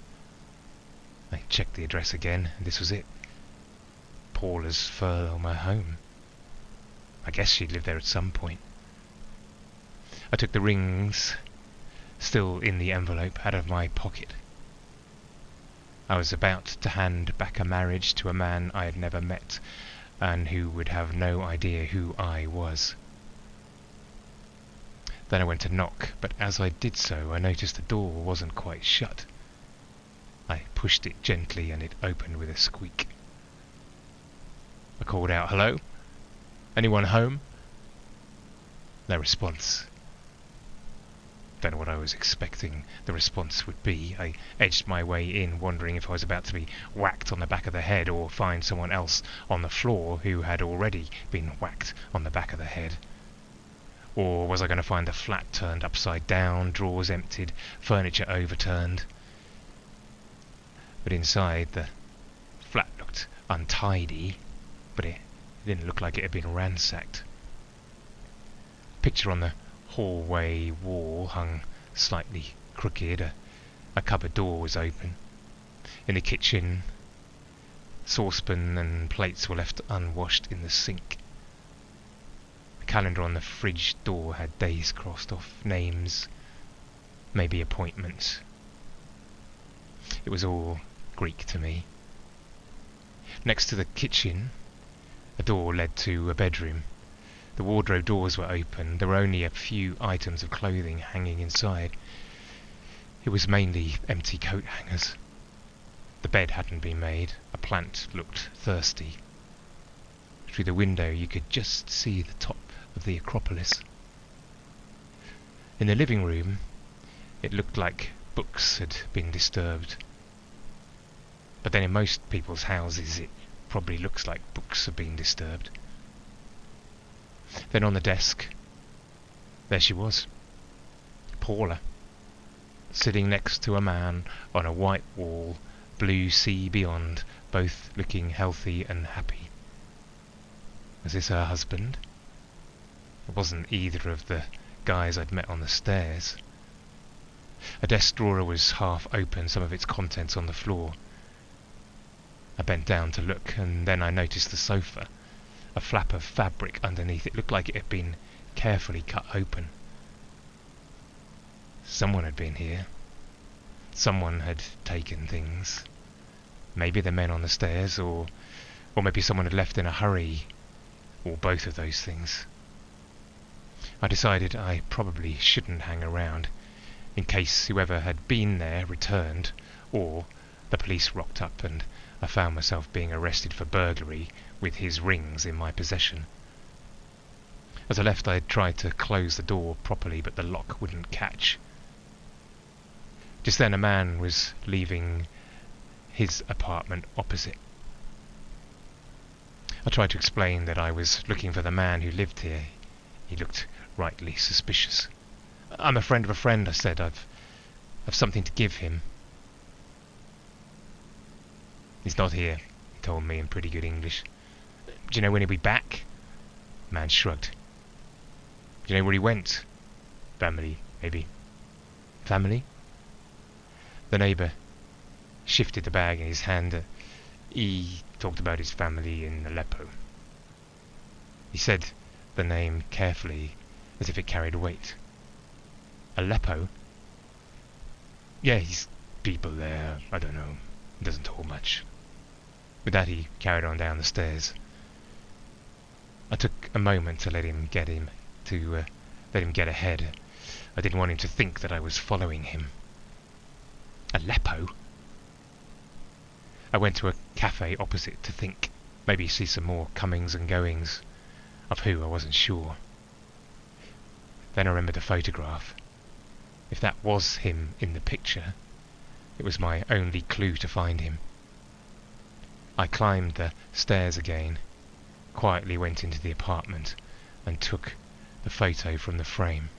I checked the address again, and this was it. Paula's former home. I guess she'd lived there at some point. I took the rings, still in the envelope, out of my pocket. I was about to hand back a marriage to a man I had never met, and who would have no idea who I was. Then I went to knock, but as I did so, I noticed the door wasn't quite shut. I pushed it gently and it opened with a squeak. I called out, "Hello? Anyone home?" No response. Don't know what I was expecting the response would be. I edged my way in, wondering if I was about to be whacked on the back of the head or find someone else on the floor who had already been whacked on the back of the head. Or was I going to find the flat turned upside down, drawers emptied, furniture overturned? But inside, the flat looked untidy, but it didn't look like it had been ransacked. Picture on the hallway wall hung slightly crooked. A cupboard door was open. In the kitchen, saucepan and plates were left unwashed in the sink. The calendar on the fridge door had days crossed off, names, maybe appointments. It was all Greek to me. Next to the kitchen, a door led to a bedroom. The wardrobe doors were open. There were only a few items of clothing hanging inside. It was mainly empty coat hangers. The bed hadn't been made. A plant looked thirsty. Through the window you could just see the top of the Acropolis. In the living room, it looked like books had been disturbed. But then in most people's houses it probably looks like books have been disturbed. Then on the desk, there she was, Paula, sitting next to a man on a white wall, blue sea beyond, both looking healthy and happy. Was this her husband? It wasn't either of the guys I'd met on the stairs. A desk drawer was half open, some of its contents on the floor. I bent down to look, and then I noticed the sofa. A flap of fabric underneath. It looked like it had been carefully cut open. Someone had been here. Someone had taken things. Maybe the men on the stairs, or maybe someone had left in a hurry, or both of those things. I decided I probably shouldn't hang around, in case whoever had been there returned, or the police rocked up and I found myself being arrested for burglary with his rings in my possession. As I left, I tried to close the door properly, but the lock wouldn't catch. Just then a man was leaving his apartment opposite. I tried to explain that I was looking for the man who lived here. He looked rightly suspicious. "I'm a friend of a friend," I said. I've something to give him." "He's not here," he told me in pretty good English. "Do you know when he'll be back?" The man shrugged. "Do you know where he went?" "Family, maybe." "Family?" The neighbour shifted the bag in his hand. He talked about his family in Aleppo. He said the name carefully, as if it carried weight. "Aleppo?" "Yeah, he's people there. I don't know. He doesn't talk much." With that he carried on down the stairs. I took a moment to let him get ahead. I didn't want him to think that I was following him. Aleppo? I went to a cafe opposite to think, maybe see some more comings and goings. Of who, I wasn't sure. Then I remembered the photograph. If that was him in the picture, it was my only clue to find him. I climbed the stairs again, quietly went into the apartment and took the photo from the frame.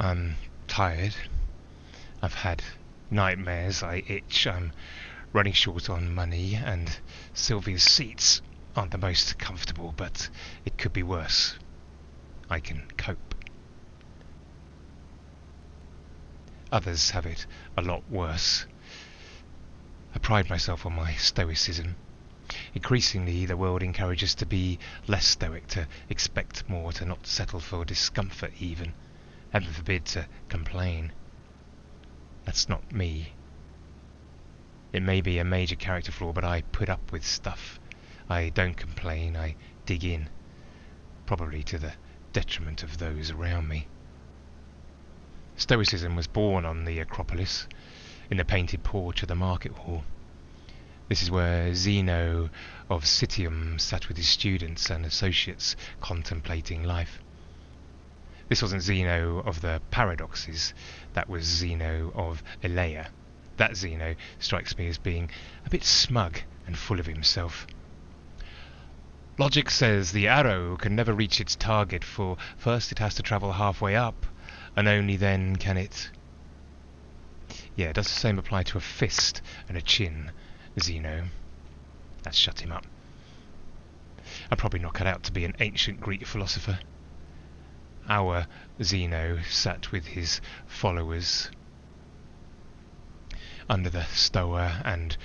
I'm tired. I've had nightmares. I itch. I'm running short on money, and Sylvia's seats aren't the most comfortable, but it could be worse. I can cope. Others have it a lot worse. I pride myself on my stoicism. Increasingly, the world encourages us to be less stoic, to expect more, to not settle for discomfort even. Heaven forbid to complain. That's not me. It may be a major character flaw, but I put up with stuff. I don't complain, I dig in. Probably to the detriment of those around me. Stoicism was born on the Acropolis, in the painted porch of the market hall. This is where Zeno of Citium sat with his students and associates contemplating life. This wasn't Zeno of the Paradoxes, that was Zeno of Elea. That Zeno strikes me as being a bit smug and full of himself. Logic says the arrow can never reach its target, for first it has to travel halfway up, and only then can it... Yeah, does the same apply to a fist and a chin, Zeno? That shut him up. I'm probably not cut out to be an ancient Greek philosopher. Our Zeno sat with his followers under the Stoa and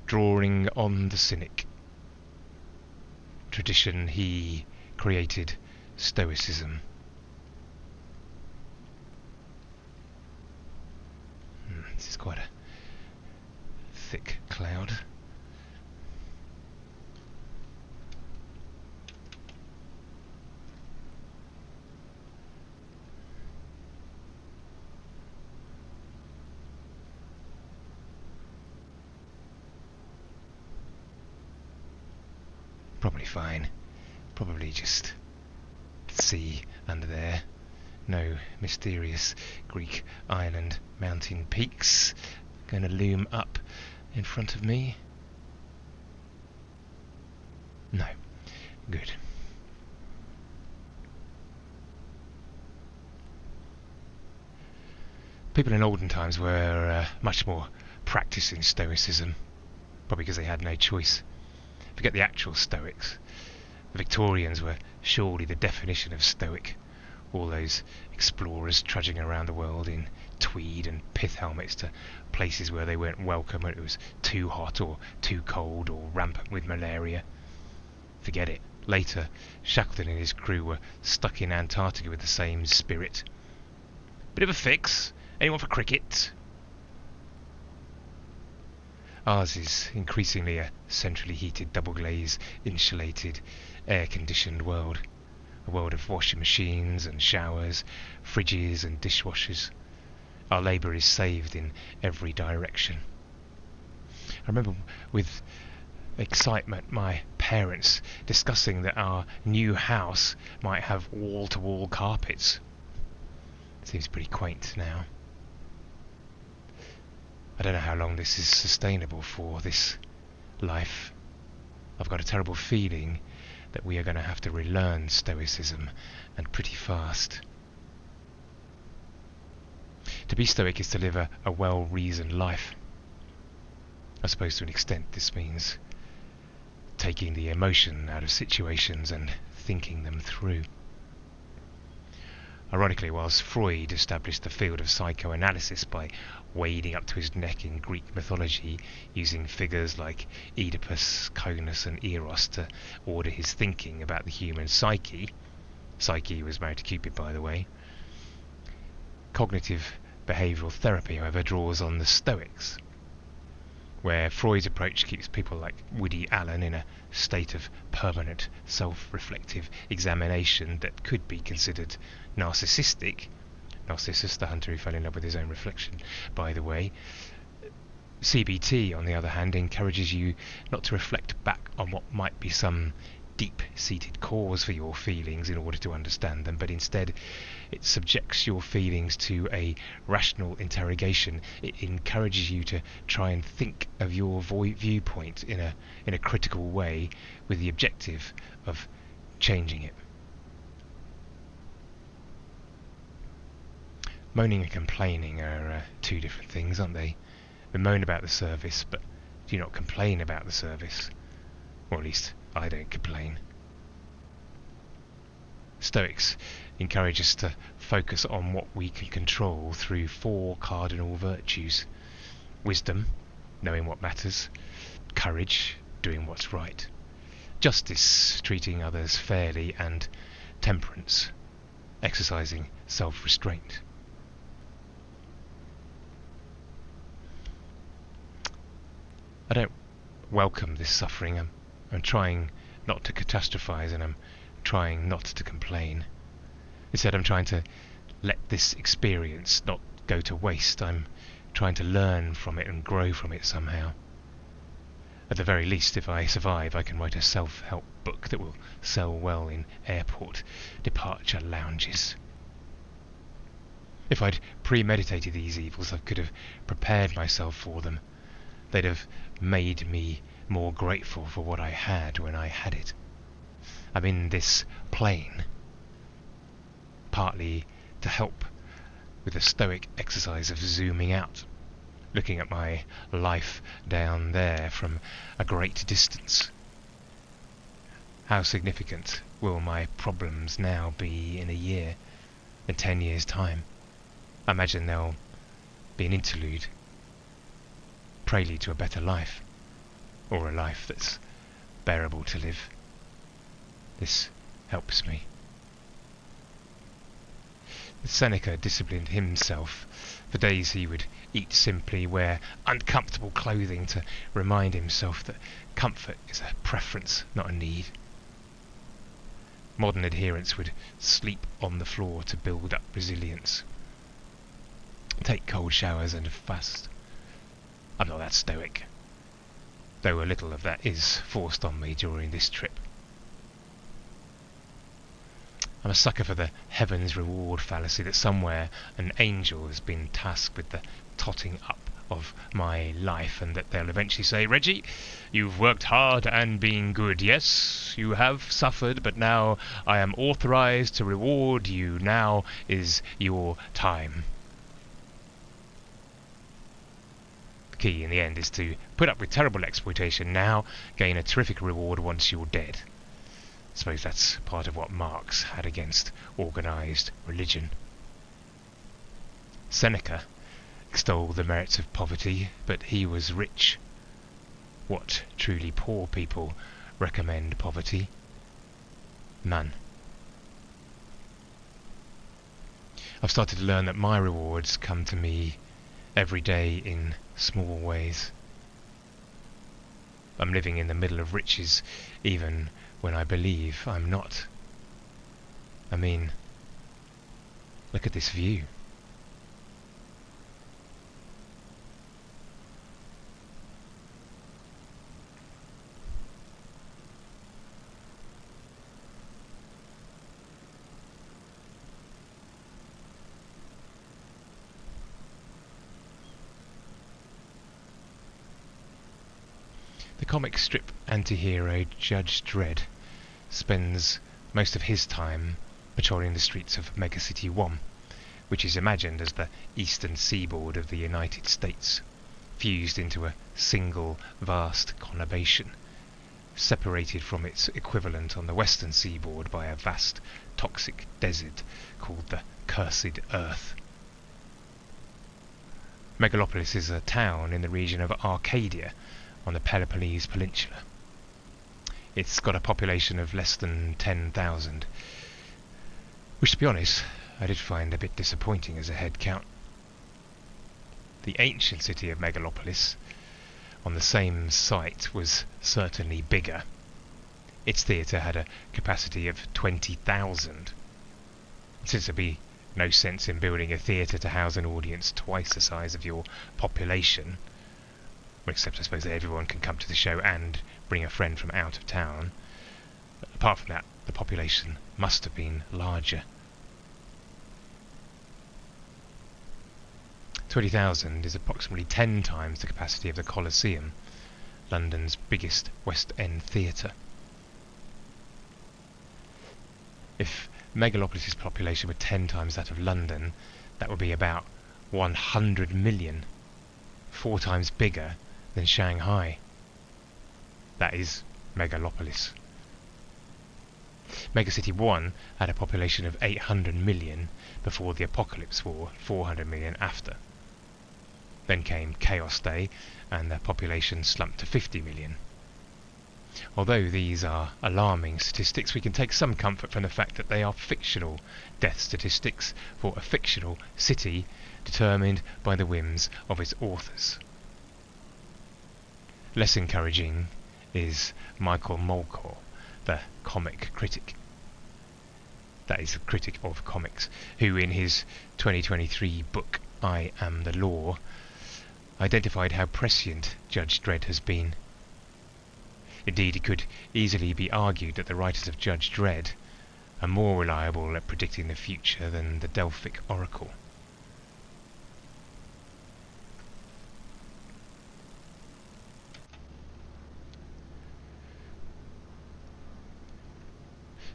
drawing on the cynic. Tradition, he created stoicism. This is quite a thick cloud. Probably fine. Probably just sea under there. No mysterious Greek island mountain peaks going to loom up in front of me. No. Good. People in olden times were much more practiced in stoicism, probably because they had no choice. Forget the actual Stoics. The Victorians were surely the definition of stoic. All those explorers trudging around the world in tweed and pith helmets to places where they weren't welcome when it was too hot or too cold or rampant with malaria. Forget it. Later, Shackleton and his crew were stuck in Antarctica with the same spirit. Bit of a fix. Anyone for cricket? Ours is increasingly a centrally heated, double-glazed, insulated, air-conditioned world. A world of washing machines and showers, fridges and dishwashers. Our labour is saved in every direction. I remember with excitement my parents discussing that our new house might have wall-to-wall carpets. Seems pretty quaint now. I don't know how long this is sustainable for, this life. I've got a terrible feeling that we are going to have to relearn stoicism, and pretty fast. To be stoic is to live a well-reasoned life. I suppose to an extent this means taking the emotion out of situations and thinking them through. Ironically, whilst Freud established the field of psychoanalysis by wading up to his neck in Greek mythology, using figures like Oedipus, Conus and Eros to order his thinking about the human psyche — Psyche was married to Cupid, by the way — cognitive behavioural therapy, however, draws on the Stoics, where Freud's approach keeps people like Woody Allen in a state of permanent self-reflective examination that could be considered narcissistic. Narcissus, the hunter who fell in love with his own reflection, by the way. CBT, on the other hand, encourages you not to reflect back on what might be some deep-seated cause for your feelings in order to understand them, but instead it subjects your feelings to a rational interrogation. It encourages you to try and think of your viewpoint in a critical way, with the objective of changing it. Moaning and complaining are two different things, aren't they? We moan about the service, but do not complain about the service. Or at least I don't complain. Stoics encourage us to focus on what we can control through 4 cardinal virtues. Wisdom, knowing what matters. Courage, doing what's right. Justice, treating others fairly. And temperance, exercising self-restraint. I don't welcome this suffering. I'm trying not to catastrophize, and I'm trying not to complain. Instead, I'm trying to let this experience not go to waste. I'm trying to learn from it and grow from it somehow. At the very least, if I survive, I can write a self-help book that will sell well in airport departure lounges. If I'd premeditated these evils, I could have prepared myself for them. They'd have made me more grateful for what I had when I had it. I'm in this plane, partly to help with the stoic exercise of zooming out, looking at my life down there from a great distance. How significant will my problems now be in a year, in 10 years' time? I imagine they'll be an interlude, prelude to a better life, or a life that's bearable to live. This helps me. Seneca disciplined himself. For days he would eat simply, wear uncomfortable clothing to remind himself that comfort is a preference, not a need. Modern adherents would sleep on the floor to build up resilience. Take cold showers and fast. I'm not that stoic, though a little of that is forced on me during this trip. I'm a sucker for the heavens reward fallacy, that somewhere an angel has been tasked with the totting up of my life, and that they'll eventually say, Reggie, you've worked hard and been good. Yes, you have suffered, but now I am authorized to reward you. Now is your time. The key in the end is to put up with terrible exploitation now, gain a terrific reward once you're dead. I suppose that's part of what Marx had against organised religion. Seneca extolled the merits of poverty, but he was rich. What truly poor people recommend poverty? None. I've started to learn that my rewards come to me every day in small ways. I'm living in the middle of riches, even when I believe I'm not. I mean, look at this view. The comic strip anti-hero Judge Dredd spends most of his time patrolling the streets of Megacity 1, which is imagined as the eastern seaboard of the United States, fused into a single vast conurbation, separated from its equivalent on the western seaboard by a vast toxic desert called the Cursed Earth. Megalopolis is a town in the region of Arcadia, on the Peloponnese Peninsula. It's got a population of less than 10,000, which, to be honest, I did find a bit disappointing as a head count. The ancient city of Megalopolis, on the same site, was certainly bigger. Its theatre had a capacity of 20,000. Since there'd be no sense in building a theatre to house an audience twice the size of your population, except I suppose that everyone can come to the show and bring a friend from out of town. Apart from that, the population must have been larger. 20,000 is approximately 10 times the capacity of the Colosseum, London's biggest West End theatre. If Megalopolis' population were 10 times that of London, That would be about 100 million, 4 times bigger than Shanghai. That is megalopolis. Megacity 1 had a population of 800 million before the Apocalypse War, 400 million after. Then came Chaos Day, and the population slumped to 50 million. Although these are alarming statistics, we can take some comfort from the fact that they are fictional death statistics for a fictional city determined by the whims of its authors. Less encouraging is Michael Moorcock, the comic critic. That is a critic of comics, who in his 2023 book I Am the Law identified how prescient Judge Dredd has been. Indeed, it could easily be argued that the writers of Judge Dredd are more reliable at predicting the future than the Delphic Oracle.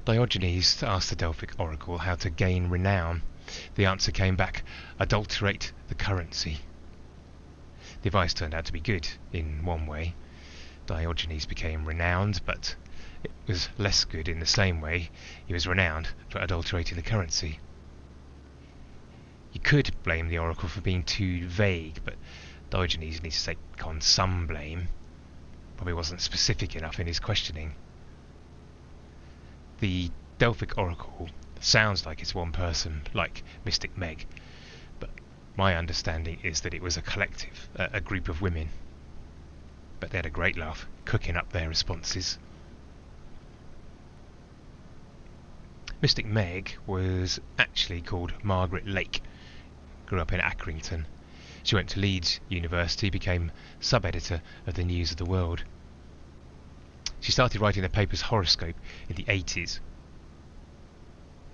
Diogenes asked the Delphic Oracle how to gain renown. The answer came back: adulterate the currency. The advice turned out to be good in one way. Diogenes became renowned, but it was less good in the same way. He was renowned for adulterating the currency. You could blame the oracle for being too vague, but Diogenes needs to take on some blame. Probably wasn't specific enough in his questioning. The Delphic Oracle sounds like it's one person, like Mystic Meg, but my understanding is that it was a collective, a group of women. But they had a great laugh, cooking up their responses. Mystic Meg was actually called Margaret Lake. Grew up in Accrington. She went to Leeds University, became sub-editor of the News of the World. She started writing the paper's horoscope in the 80s.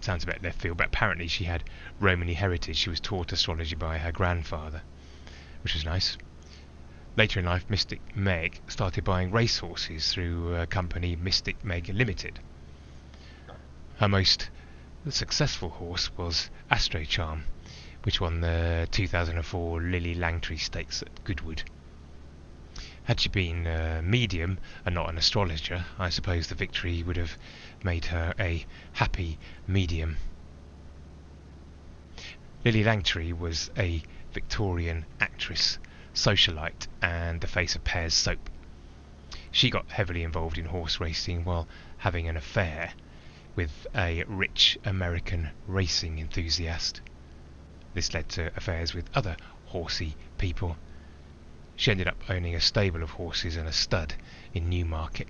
Sounds a bit left field, but apparently she had Romany heritage. She was taught astrology by her grandfather, which was nice. Later in life, Mystic Meg started buying racehorses through a company, Mystic Meg Limited. Her most successful horse was Astrocharm, which won the 2004 Lily Langtry Stakes at Goodwood. Had she been a medium and not an astrologer, I suppose the victory would have made her a happy medium. Lily Langtry was a Victorian actress, socialite, and the face of Pears soap. She got heavily involved in horse racing while having an affair with a rich American racing enthusiast. This led to affairs with other horsey people. She ended up owning a stable of horses and a stud in Newmarket.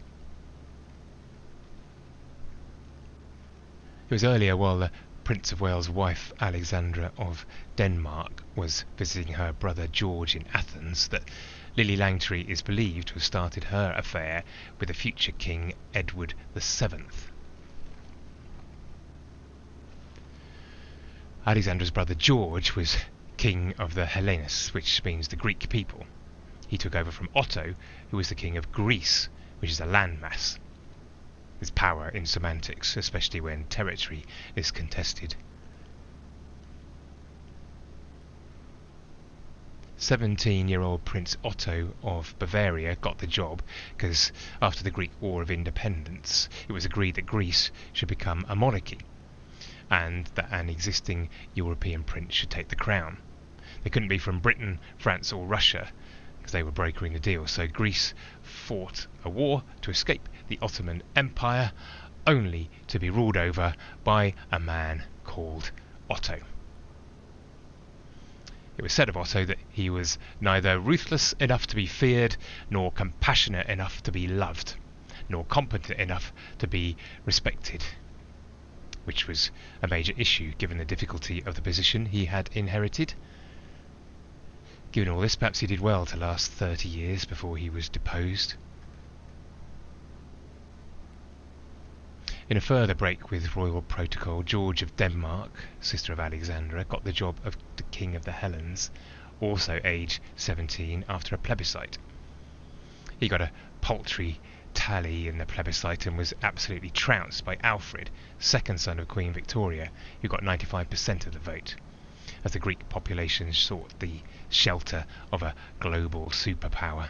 It was earlier, while the Prince of Wales' wife Alexandra of Denmark was visiting her brother George in Athens, that Lily Langtry is believed to have started her affair with the future King Edward VII. Alexandra's brother George was king of the Hellenes, which means the Greek people. He took over from Otto, who was the king of Greece, which is a landmass. There's power in semantics, especially when territory is contested. 17-year-old Prince Otto of Bavaria got the job because after the Greek War of Independence, it was agreed that Greece should become a monarchy and that an existing European prince should take the crown. They couldn't be from Britain, France or Russia, because they were brokering the deal, so Greece fought a war to escape the Ottoman Empire, only to be ruled over by a man called Otto. It was said of Otto that he was neither ruthless enough to be feared, nor compassionate enough to be loved, nor competent enough to be respected, which was a major issue given the difficulty of the position he had inherited. Given all this, perhaps he did well to last 30 years before he was deposed. In a further break with royal protocol, George of Denmark, sister of Alexandra, got the job of the King of the Hellenes, also aged 17, after a plebiscite. He got a paltry tally in the plebiscite and was absolutely trounced by Alfred, second son of Queen Victoria, who got 95% of the vote. as the Greek population sought the shelter of a global superpower.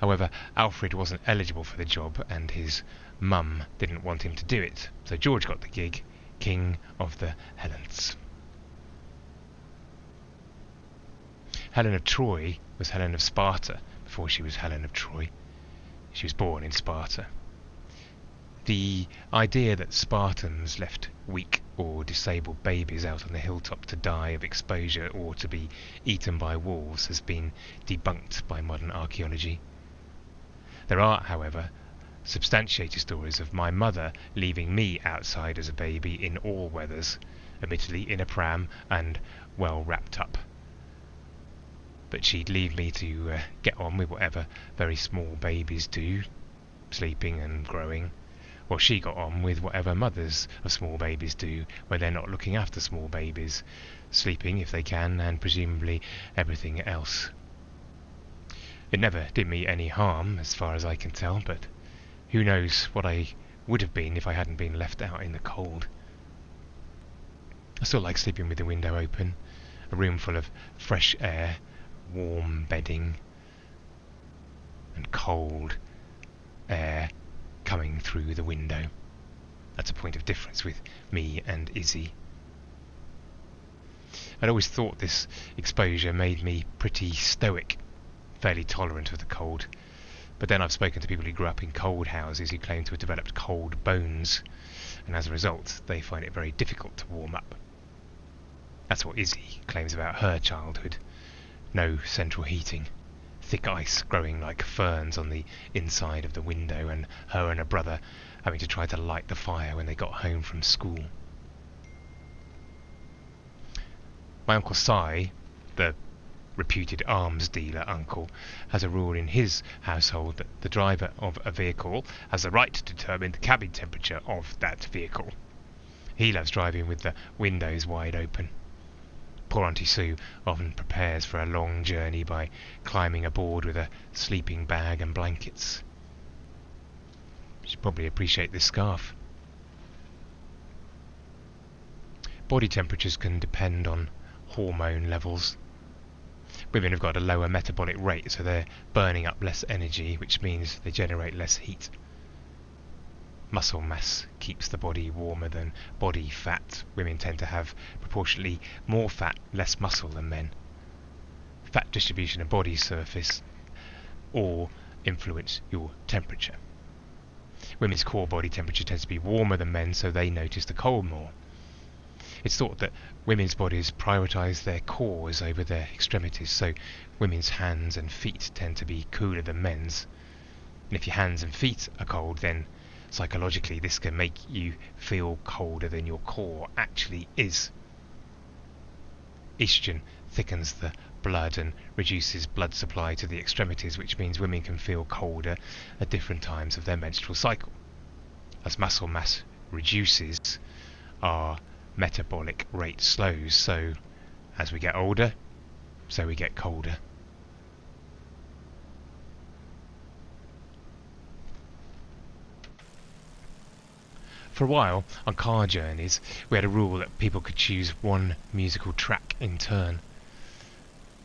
However, Alfred wasn't eligible for the job, and his mum didn't want him to do it, so George got the gig, King of the Hellens. Helen of Troy was Helen of Sparta before she was Helen of Troy. She was born in Sparta. The idea that Spartans left weak or disabled babies out on the hilltop to die of exposure or to be eaten by wolves has been debunked by modern archaeology. There are, however, substantiated stories of my mother leaving me outside as a baby in all weathers, admittedly in a pram and well wrapped up. But she'd leave me to get on with whatever very small babies do, sleeping and growing. Well, she got on with whatever mothers of small babies do when they're not looking after small babies, sleeping if they can, and presumably everything else. It never did me any harm, as far as I can tell, but who knows what I would have been if I hadn't been left out in the cold. I still like sleeping with the window open, a room full of fresh air, warm bedding, and cold air coming through the window. That's a point of difference with me and Izzy. I'd always thought this exposure made me pretty stoic, fairly tolerant of the cold, but then I've spoken to people who grew up in cold houses who claim to have developed cold bones, and as a result they find it very difficult to warm up. That's what Izzy claims about her childhood. No central heating, thick ice growing like ferns on the inside of the window, and her and her brother having to try to light the fire when they got home from school. My Uncle Si, the reputed arms dealer uncle, has a rule in his household that the driver of a vehicle has the right to determine the cabin temperature of that vehicle. He loves driving with the windows wide open. Poor Auntie Sue often prepares for a long journey by climbing aboard with a sleeping bag and blankets. She'd probably appreciate this scarf. Body temperatures can depend on hormone levels. Women have got a lower metabolic rate, so they're burning up less energy, which means they generate less heat. Muscle mass keeps the body warmer than body fat. Women tend to have proportionally more fat, less muscle than men. Fat distribution and body surface all influence your temperature. Women's core body temperature tends to be warmer than men, so they notice the cold more. It's thought that women's bodies prioritise their cores over their extremities, so women's hands and feet tend to be cooler than men's. And if your hands and feet are cold, then psychologically this can make you feel colder than your core actually is. Estrogen thickens the blood and reduces blood supply to the extremities, which means women can feel colder at different times of their menstrual cycle. As muscle mass reduces, our metabolic rate slows, so as we get older, so we get colder. For a while, on car journeys, we had a rule that people could choose one musical track in turn.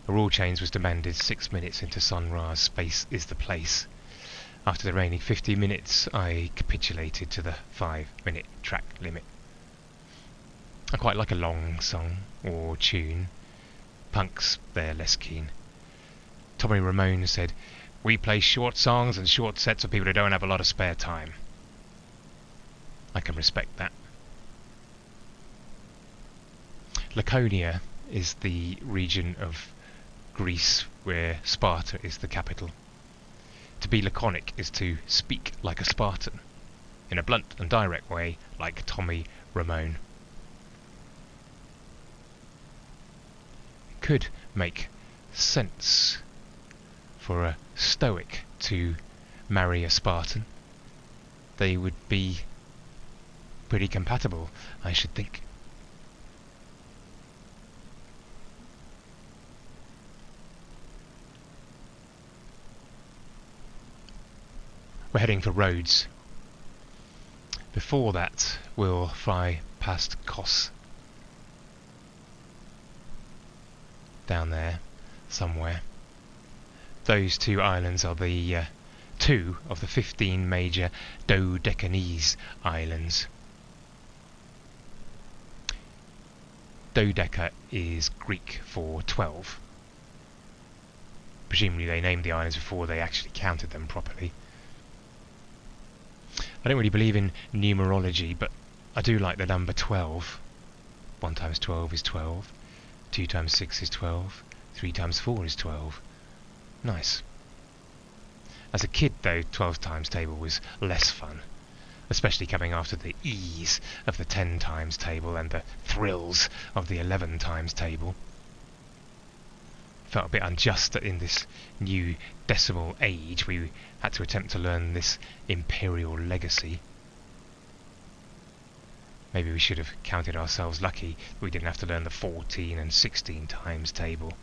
A rule change was demanded 6 minutes into Sun Ra's Space is the Place. After the remaining 50 minutes, I capitulated to the 5-minute track limit. I quite like a long song or tune. Punks, they're less keen. Tommy Ramone said, "We play short songs and short sets for people who don't have a lot of spare time." I can respect that. Laconia is the region of Greece where Sparta is the capital. To be laconic is to speak like a Spartan, in a blunt and direct way, like Tommy Ramone. It could make sense for a Stoic to marry a Spartan. They would be pretty compatible, I should think. We're heading for Rhodes. Before that, we'll fly past Kos. down there somewhere. Those 2 islands are the 2 of the 15 major Dodecanese islands. Dodeca is Greek for 12. Presumably they named the islands before they actually counted them properly. I don't really believe in numerology, but I do like the number 12. 1 times 12 is 12. 2 times 6 is 12. 3 times 4 is 12. Nice. As a kid, though, 12 times table was less fun, especially coming after the ease of the 10 times table and the thrills of the 11 times table. Felt a bit unjust that in this new decimal age we had to attempt to learn this imperial legacy. Maybe we should have counted ourselves lucky that we didn't have to learn the 14 and 16 times table.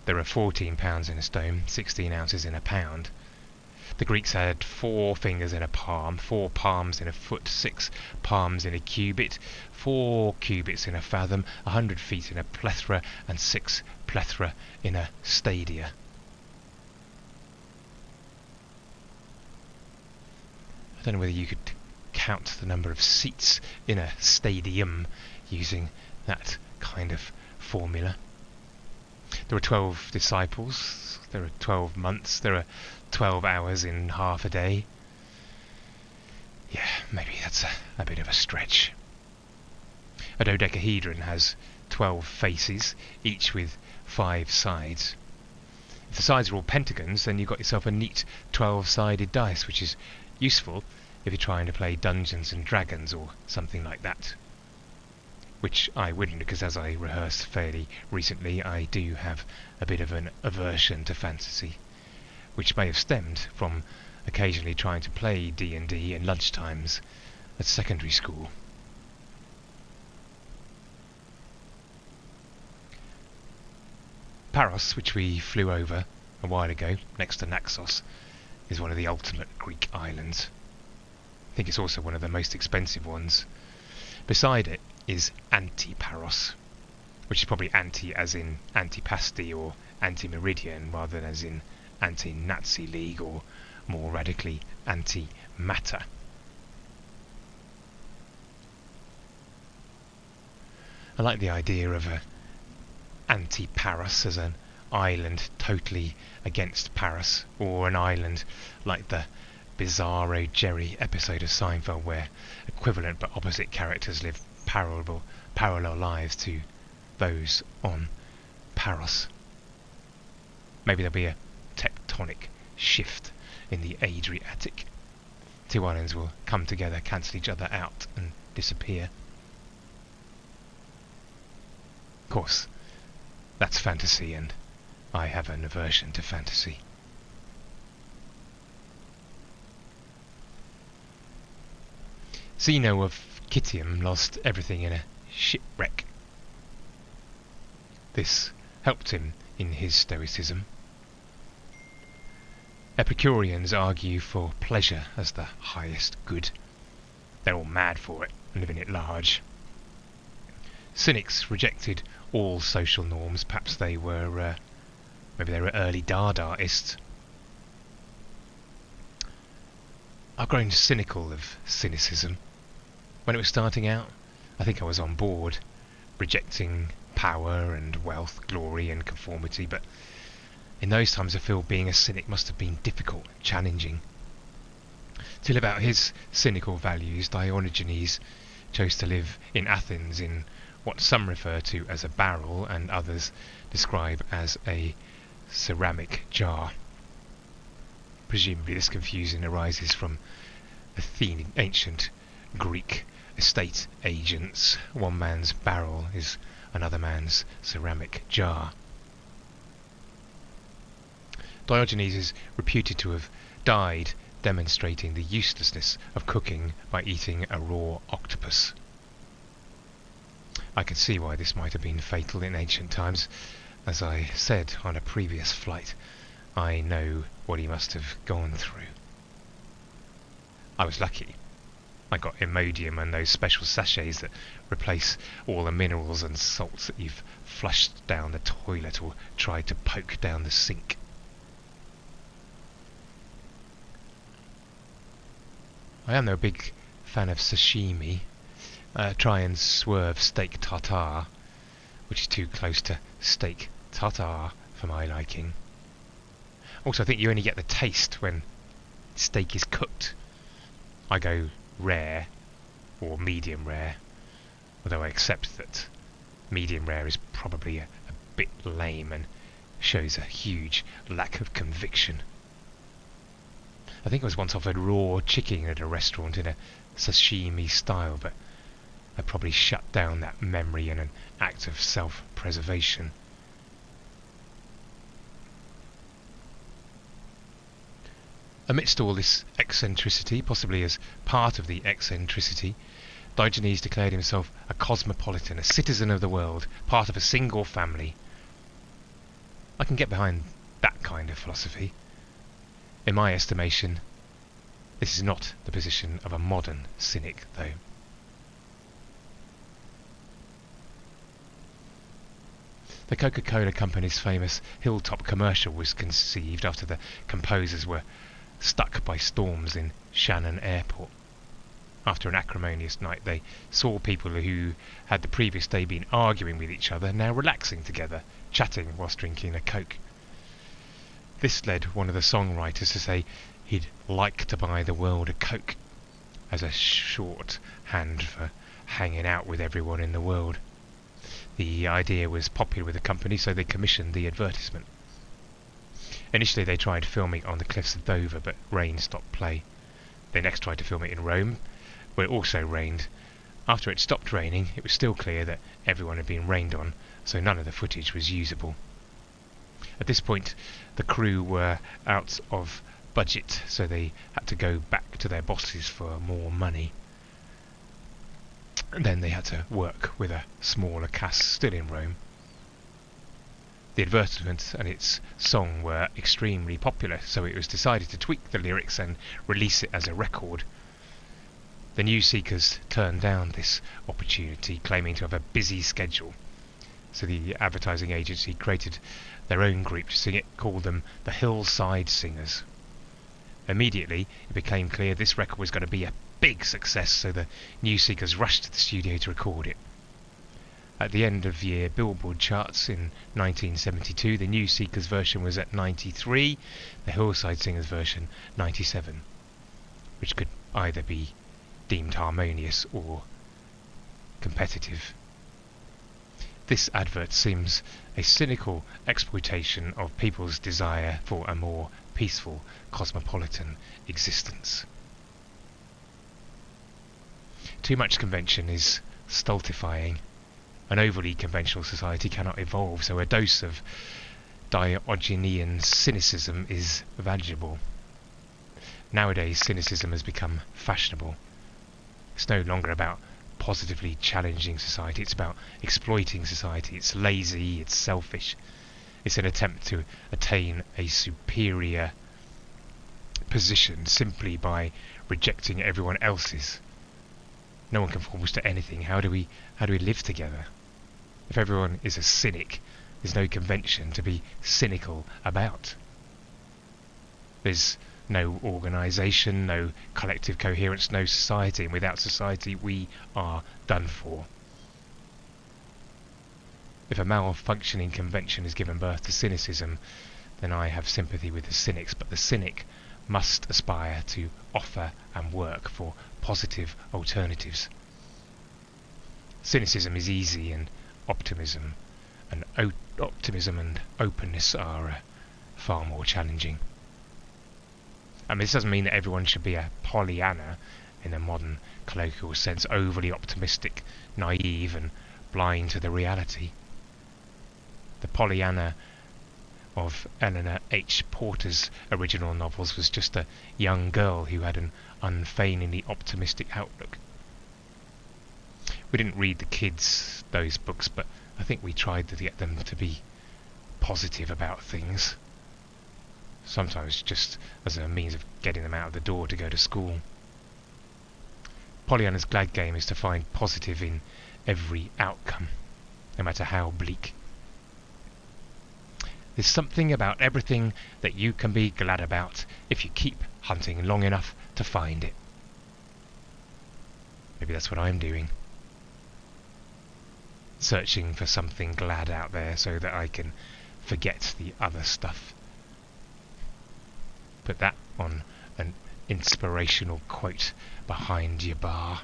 There are 14 pounds in a stone, 16 ounces in a pound. The Greeks had 4 fingers in a palm, 4 palms in a foot, 6 palms in a cubit, 4 cubits in a fathom, 100 feet in a plethora, and 6 plethora in a stadia. I don't know whether you could count the number of seats in a stadium using that kind of formula. There are 12 disciples, there are 12 months, there are 12 hours in half a day. Yeah, maybe that's a bit of a stretch. A dodecahedron has 12 faces, each with 5 sides. If the sides are all pentagons, then you've got yourself a neat 12-sided dice, which is useful if you're trying to play Dungeons and Dragons or something like that. Which I wouldn't, because as I rehearsed fairly recently, I do have a bit of an aversion to fantasy, which may have stemmed from occasionally trying to play D&D in lunchtimes at secondary school. Paros, which we flew over a while ago, next to Naxos, is one of the ultimate Greek islands. I think it's also one of the most expensive ones. Beside it is Antiparos, which is probably anti as in antipasti or anti-meridian, rather than as in anti-Nazi League or more radically anti-matter. I like the idea of a anti-Paros as an island totally against Paris, or an island like the Bizarro Jerry episode of Seinfeld where equivalent but opposite characters live parallel lives to those on Paros. Maybe there'll be a tectonic shift in the Adriatic. 2 islands will come together, cancel each other out and disappear. Of course, that's fantasy, and I have an aversion to fantasy. Zeno of Citium lost everything in a shipwreck. This helped him in his stoicism. Epicureans argue for pleasure as the highest good. They're all mad for it and live in it large. Cynics rejected all social norms. Perhaps they were maybe they were early Dadaists. I've grown cynical of cynicism. When it was starting out, I think I was on board, rejecting power and wealth, glory and conformity, but in those times I feel being a cynic must have been difficult, challenging. To live out his cynical values, Diogenes chose to live in Athens in what some refer to as a barrel and others describe as a ceramic jar. Presumably this confusion arises from ancient Greek estate agents. One man's barrel is another man's ceramic jar. Diogenes is reputed to have died demonstrating the uselessness of cooking by eating a raw octopus. I can see why this might have been fatal in ancient times. As I said on a previous flight, I know what he must have gone through. I was lucky. I got Imodium and those special sachets that replace all the minerals and salts that you've flushed down the toilet or tried to poke down the sink. I am, though, a big fan of sashimi. Try and swerve steak tartare, which is too close to steak tartare for my liking. Also, I think you only get the taste when steak is cooked. I go rare or medium rare, although I accept that medium rare is probably a bit lame and shows a huge lack of conviction. I think I was once offered raw chicken at a restaurant in a sashimi style, but I probably shut down that memory in an act of self-preservation. Amidst all this eccentricity, possibly as part of the eccentricity, Diogenes declared himself a cosmopolitan, a citizen of the world, part of a single family. I can get behind that kind of philosophy. In my estimation, this is not the position of a modern cynic, though. The Coca-Cola Company's famous Hilltop commercial was conceived after the composers were stuck by storms in Shannon Airport. After an acrimonious night, they saw people who had the previous day been arguing with each other now relaxing together, chatting whilst drinking a Coke. This led one of the songwriters to say he'd like to buy the world a Coke, as a shorthand for hanging out with everyone in the world. The idea was popular with the company, so they commissioned the advertisement. Initially they tried filming on the cliffs of Dover, but rain stopped play. They next tried to film it in Rome, where it also rained. After it stopped raining, it was still clear that everyone had been rained on, so none of the footage was usable. At this point, the crew were out of budget, so they had to go back to their bosses for more money. And then they had to work with a smaller cast still in Rome. The advertisement and its song were extremely popular, so it was decided to tweak the lyrics and release it as a record. The New Seekers turned down this opportunity, claiming to have a busy schedule. So the advertising agency created their own group to sing it, called them the Hillside Singers. Immediately, it became clear this record was going to be a big success, so the New Seekers rushed to the studio to record it. At the end of year Billboard charts in 1972, the New Seekers version was at 93, the Hillside Singers version 97, which could either be deemed harmonious or competitive. This advert seems a cynical exploitation of people's desire for a more peaceful, cosmopolitan existence. Too much convention is stultifying. An overly conventional society cannot evolve, so a dose of Diogenean cynicism is valuable. Nowadays, cynicism has become fashionable. It's no longer about positively challenging society, it's about exploiting society. It's lazy, it's selfish. It's an attempt to attain a superior position simply by rejecting everyone else's. No one conforms to anything. How do we live together? If everyone is a cynic, there's no convention to be cynical about. There's no organisation, no collective coherence, no society, and without society we are done for. If a malfunctioning convention has given birth to cynicism, then I have sympathy with the cynics, but the cynic must aspire to offer and work for positive alternatives. Cynicism is easy, and optimism and openness are far more challenging. This doesn't mean that everyone should be a Pollyanna in a modern colloquial sense, overly optimistic, naive and blind to the reality. The Pollyanna of Eleanor H. Porter's original novels was just a young girl who had an unfeigningly optimistic outlook. We didn't read the kids those books, but I think we tried to get them to be positive about things. Sometimes just as a means of getting them out of the door to go to school. Pollyanna's glad game is to find positive in every outcome, no matter how bleak. There's something about everything that you can be glad about if you keep hunting long enough to find it. Maybe that's what I'm doing. Searching for something glad out there so that I can forget the other stuff. Put that on an inspirational quote behind your bar.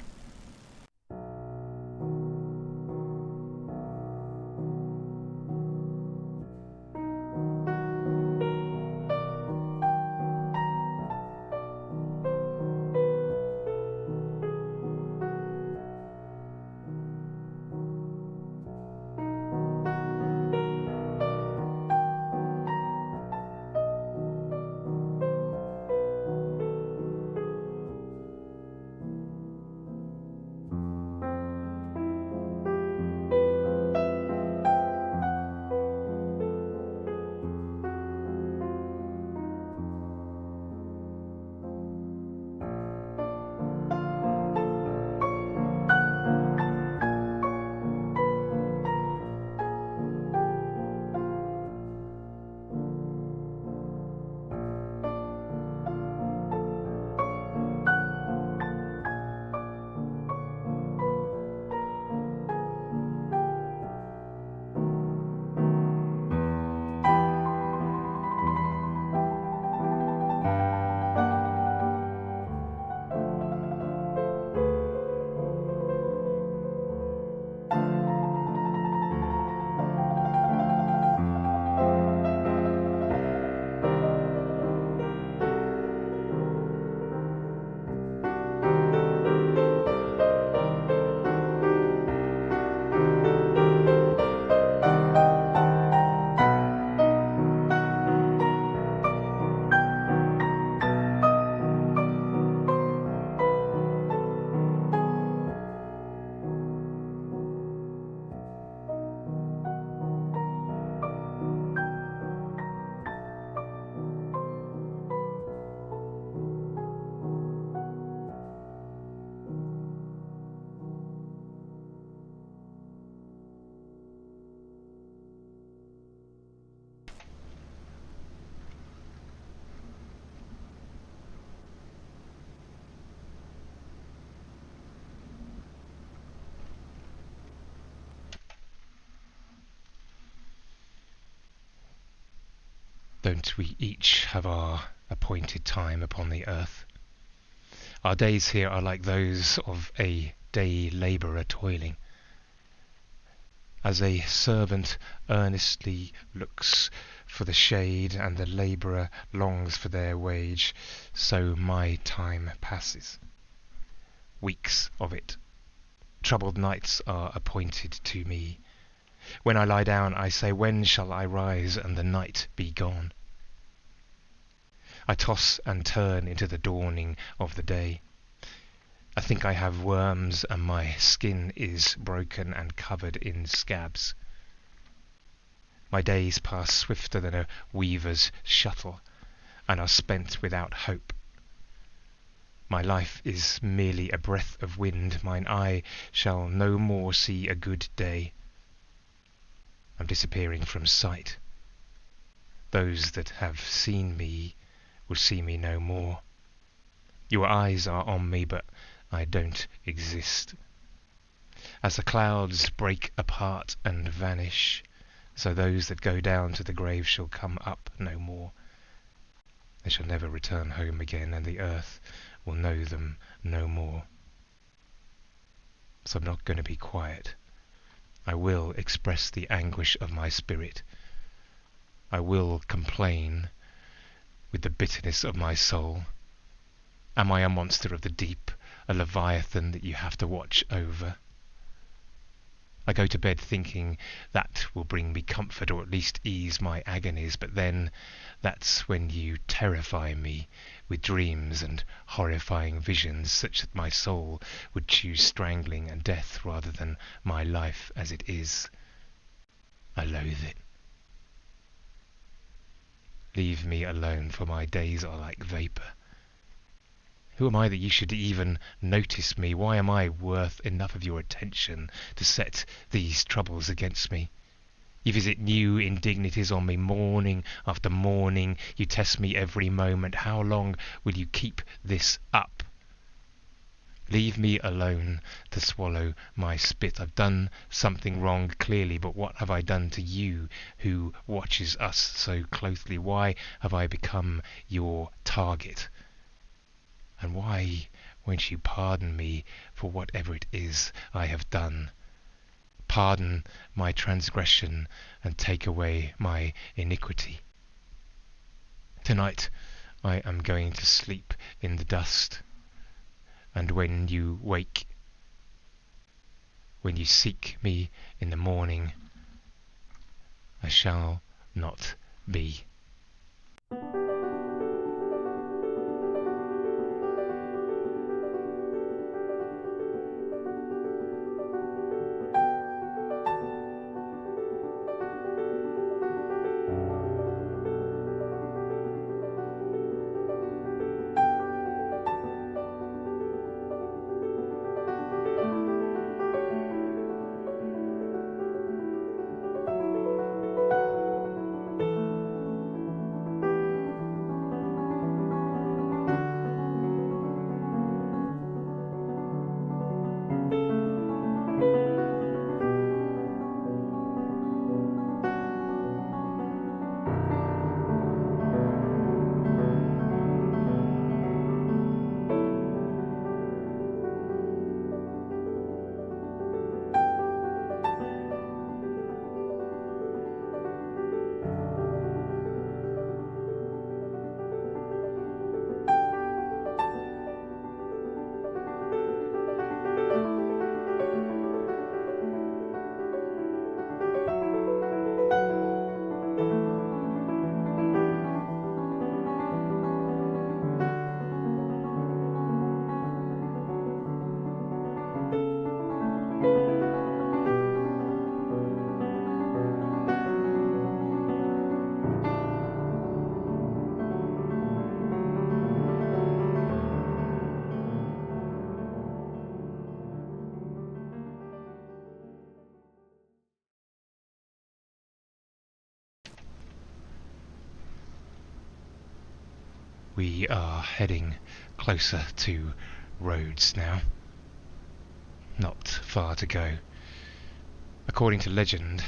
Don't we each have our appointed time upon the earth? Our days here are like those of a day labourer toiling. As a servant earnestly looks for the shade and the labourer longs for their wage, so my time passes. Weeks of it. Troubled nights are appointed to me. When I lie down, I say, when shall I rise and the night be gone? I toss and turn into the dawning of the day. I think I have worms and my skin is broken and covered in scabs. My days pass swifter than a weaver's shuttle and are spent without hope. My life is merely a breath of wind. Mine eye shall no more see a good day. I'm disappearing from sight. Those that have seen me will see me no more. Your eyes are on me, but I don't exist. As the clouds break apart and vanish, so those that go down to the grave shall come up no more. They shall never return home again, and the earth will know them no more. So I'm not going to be quiet. I will express the anguish of my spirit. I will complain with the bitterness of my soul. Am I a monster of the deep, a leviathan that you have to watch over? I go to bed thinking that will bring me comfort, or at least ease my agonies, but then that's when you terrify me with dreams and horrifying visions, such that my soul would choose strangling and death rather than my life as it is. I loathe it. Leave me alone, for my days are like vapour. Who am I that you should even notice me? Why am I worth enough of your attention to set these troubles against me? You visit new indignities on me morning after morning. You test me every moment. How long will you keep this up? Leave me alone to swallow my spit. I've done something wrong, clearly, but what have I done to you who watches us so closely? Why have I become your target? And why won't you pardon me for whatever it is I have done? Pardon my transgression and take away my iniquity. Tonight I am going to sleep in the dust. And when you wake, when you seek me in the morning, I shall not be. We are heading closer to Rhodes now. Not far to go. According to legend,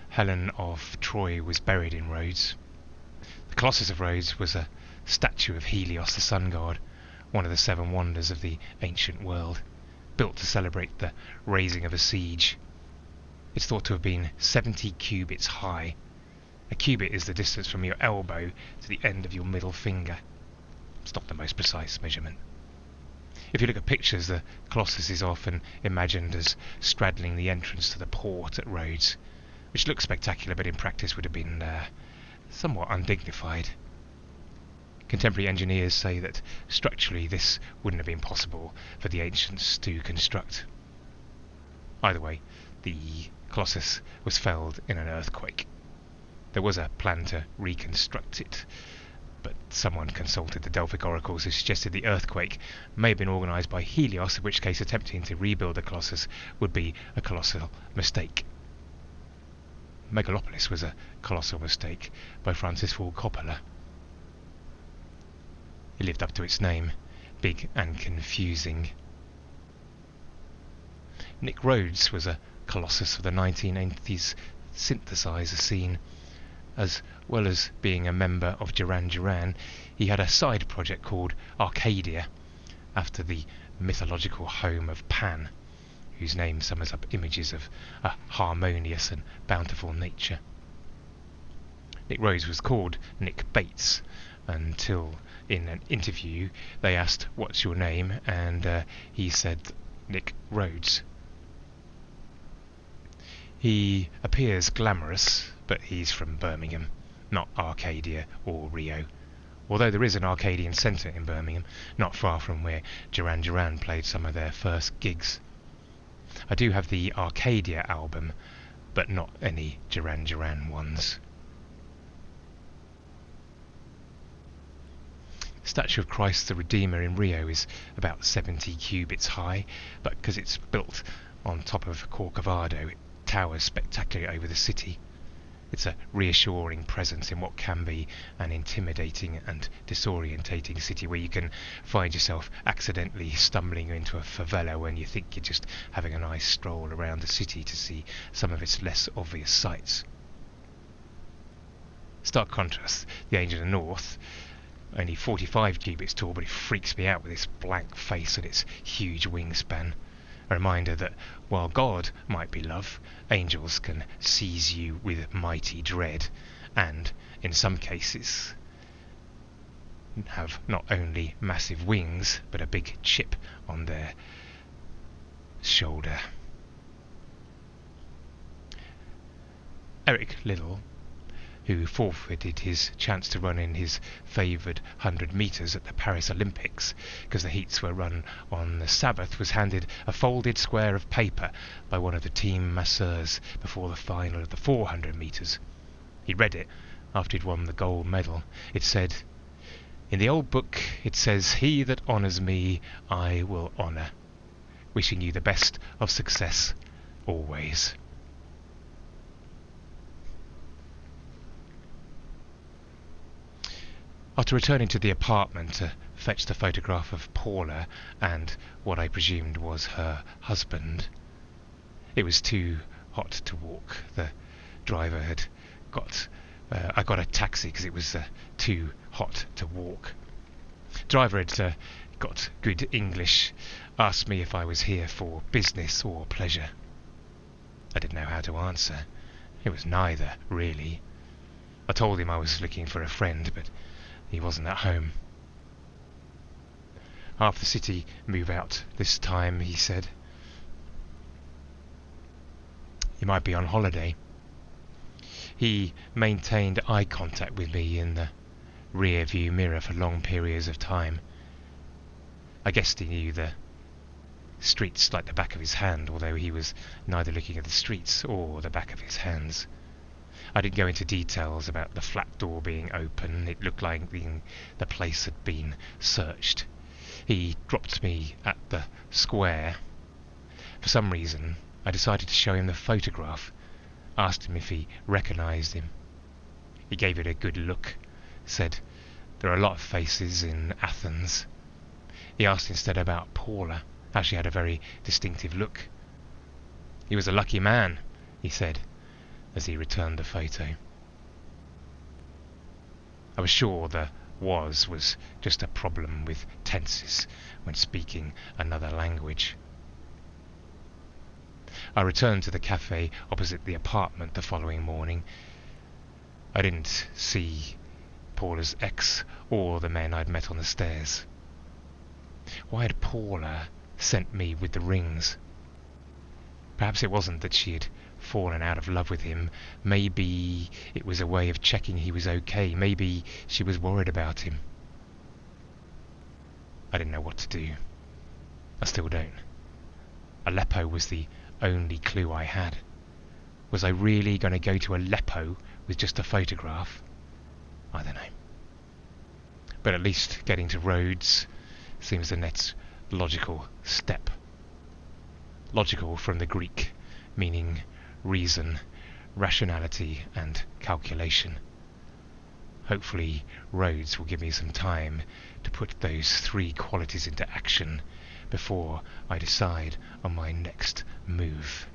Helen of Troy was buried in Rhodes. The Colossus of Rhodes was a statue of Helios, the sun god, one of the seven wonders of the ancient world, built to celebrate the raising of a siege. It's thought to have been 70 cubits high. A cubit is the distance from your elbow to the end of your middle finger. It's not the most precise measurement. If you look at pictures, the Colossus is often imagined as straddling the entrance to the port at Rhodes, which looks spectacular but in practice would have been somewhat undignified. Contemporary engineers say that structurally this wouldn't have been possible for the ancients to construct. Either way, the Colossus was felled in an earthquake. There was a plan to reconstruct it, but someone consulted the Delphic oracles who suggested the earthquake may have been organised by Helios, in which case attempting to rebuild the Colossus would be a colossal mistake. Megalopolis was a colossal mistake by Francis Ford Coppola. It lived up to its name, big and confusing. Nick Rhodes was a colossus of the 1980s synthesizer scene. As well as being a member of Duran Duran, he had a side project called Arcadia, after the mythological home of Pan, whose name summons up images of a harmonious and bountiful nature. Nick Rhodes was called Nick Bates until in an interview they asked, "What's your name?" and he said Nick Rhodes. He appears glamorous, but he's from Birmingham, not Arcadia or Rio. Although there is an Arcadian centre in Birmingham, not far from where Duran Duran played some of their first gigs. I do have the Arcadia album, but not any Duran Duran ones. statue of Christ the Redeemer in Rio is about 70 cubits high, but because it's built on top of Corcovado, it towers spectacularly over the city. It's a reassuring presence in what can be an intimidating and disorientating city, where you can find yourself accidentally stumbling into a favela when you think you're just having a nice stroll around the city to see some of its less obvious sights. Stark contrast, the Angel of the North, only 45 cubits tall, but it freaks me out with its blank face and its huge wingspan. A reminder that while God might be love, angels can seize you with mighty dread, and, in some cases, have not only massive wings, but a big chip on their shoulder. Eric Liddell, who forfeited his chance to run in his favoured 100 metres at the Paris Olympics because the heats were run on the Sabbath, was handed a folded square of paper by one of the team masseurs before the final of the 400 metres. He read it after he'd won the gold medal. It said, "In the old book it says, 'He that honours me, I will honour.' Wishing you the best of success always." After returning to the apartment to fetch the photograph of Paula and what I presumed was her husband, it was too hot to walk. The driver had I got a taxi because it was too hot to walk. Driver had got good English, asked me if I was here for business or pleasure. I didn't know how to answer. It was neither, really. I told him I was looking for a friend, but he wasn't at home. "Half the city move out this time," he said. "You might be on holiday." He maintained eye contact with me in the rear view mirror for long periods of time. I guessed he knew the streets like the back of his hand, although he was neither looking at the streets or the back of his hands. I didn't go into details about the flat door being open. It looked like the place had been searched. He dropped me at the square. For some reason, I decided to show him the photograph. Asked him if he recognised him. He gave it a good look. Said, "There are a lot of faces in Athens." He asked instead about Paula, how she had a very distinctive look. "He was a lucky man," he said, as he returned the photo. I was sure the was just a problem with tenses when speaking another language. I returned to the cafe opposite the apartment the following morning. I didn't see Paula's ex or the men I'd met on the stairs. Why had Paula sent me with the rings? Perhaps it wasn't that she had fallen out of love with him. Maybe it was a way of checking he was okay. Maybe she was worried about him. I didn't know what to do. I still don't. Aleppo was the only clue I had. Was I really going to go to Aleppo with just a photograph? I don't know. But at least getting to Rhodes seems the next logical step. Logical from the Greek, meaning reason, rationality and calculation. Hopefully Rhodes will give me some time to put those three qualities into action before I decide on my next move.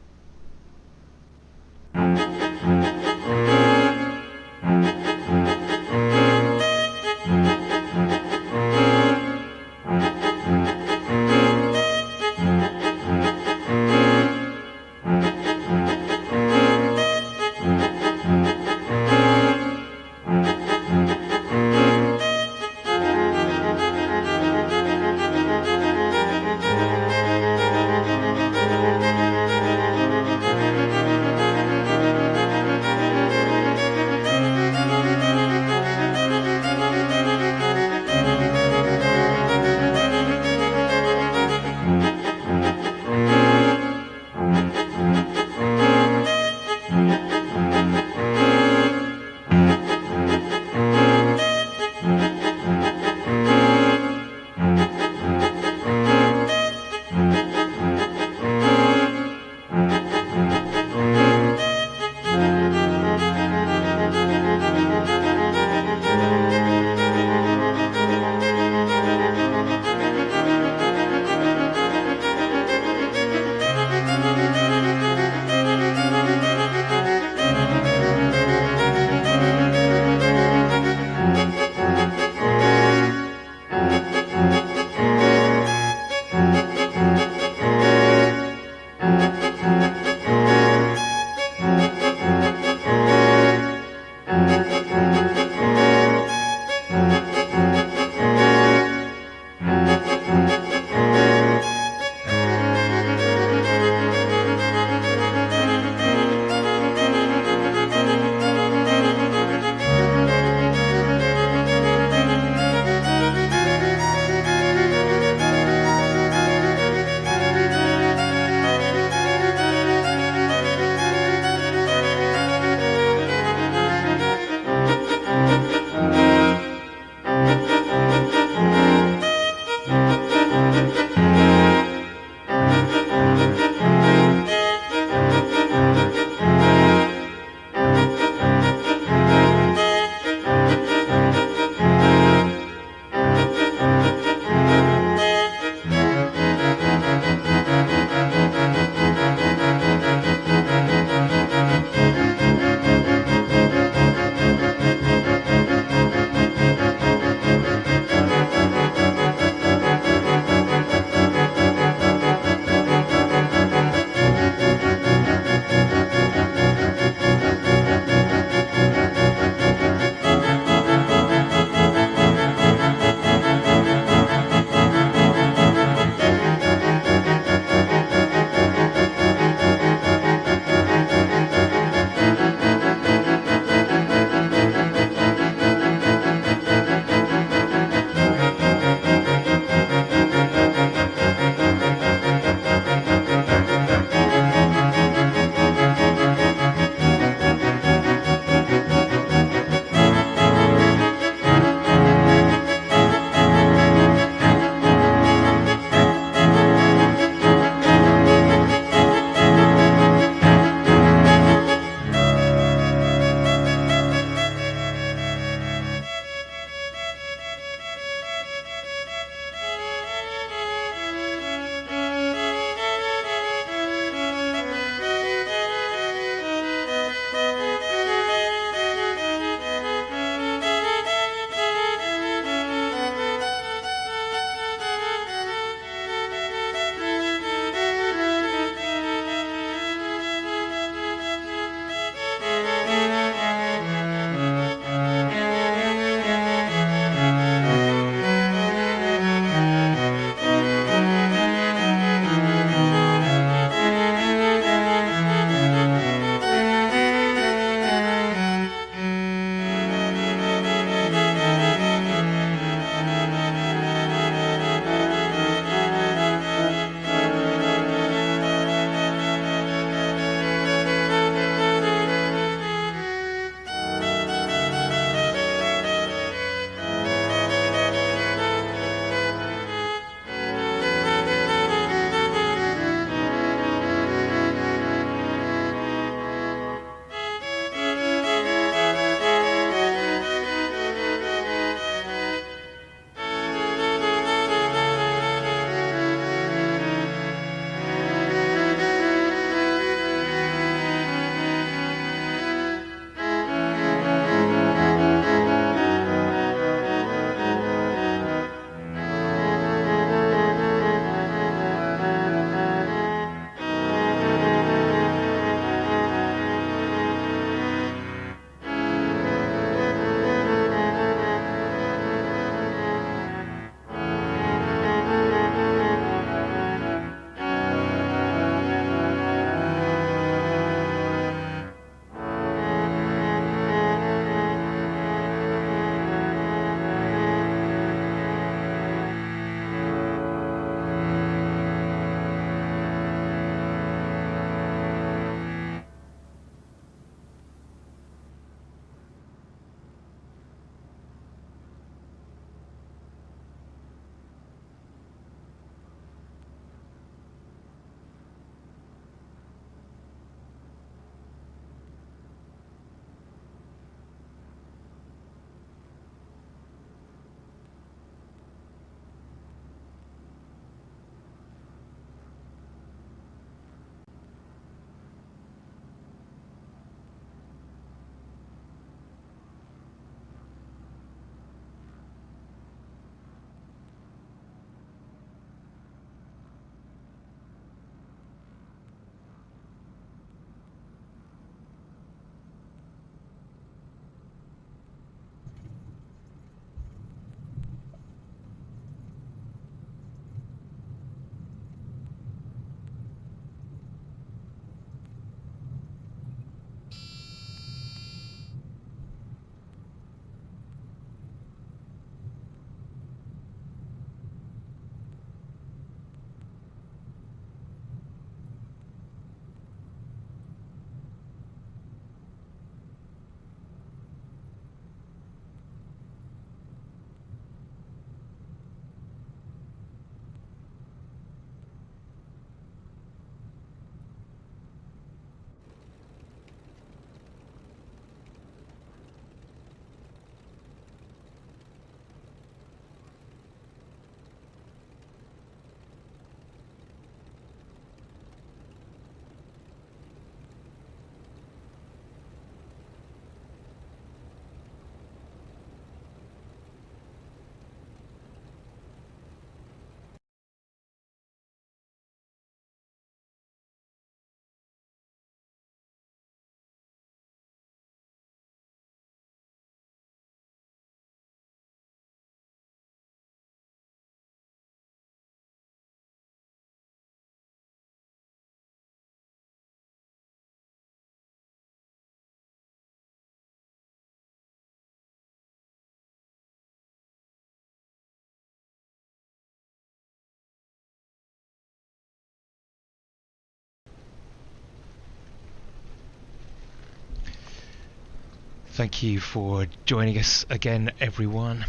Thank you for joining us again, everyone.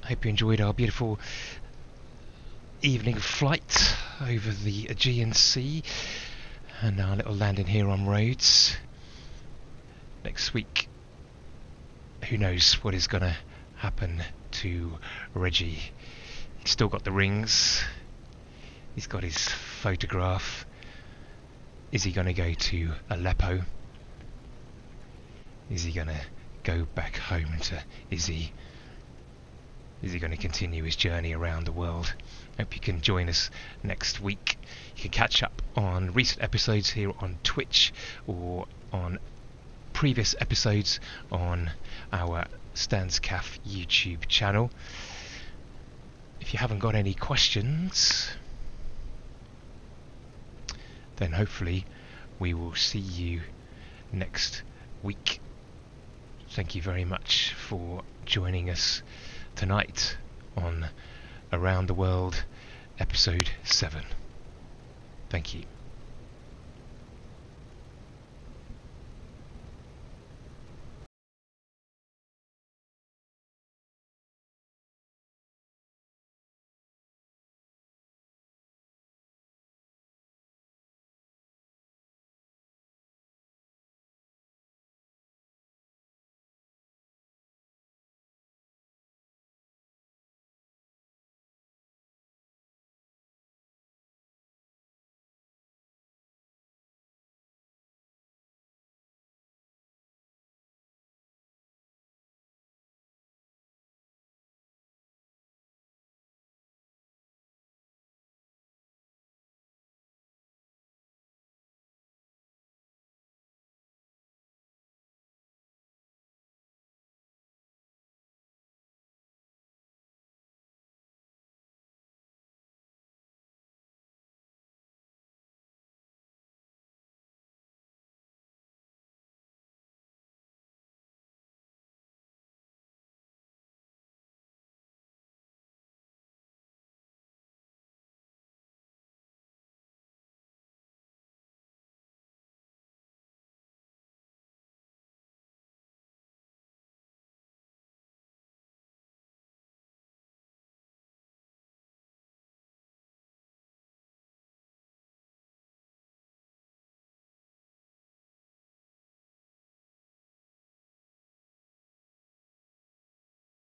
Hope you enjoyed our beautiful evening flight over the Aegean Sea and our little landing here on Rhodes. Next week, who knows what is going to happen to Reggie. He's still got the rings. He's got his photograph. Is he going to go to Aleppo? Is he going to go back home to Izzy? Is he going to continue his journey around the world? Hope you can join us next week. You can catch up on recent episodes here on Twitch or on previous episodes on our Stanscaf YouTube channel. If you haven't got any questions, then hopefully we will see you next week. Thank you very much for joining us tonight on Around the World episode 7. Thank you.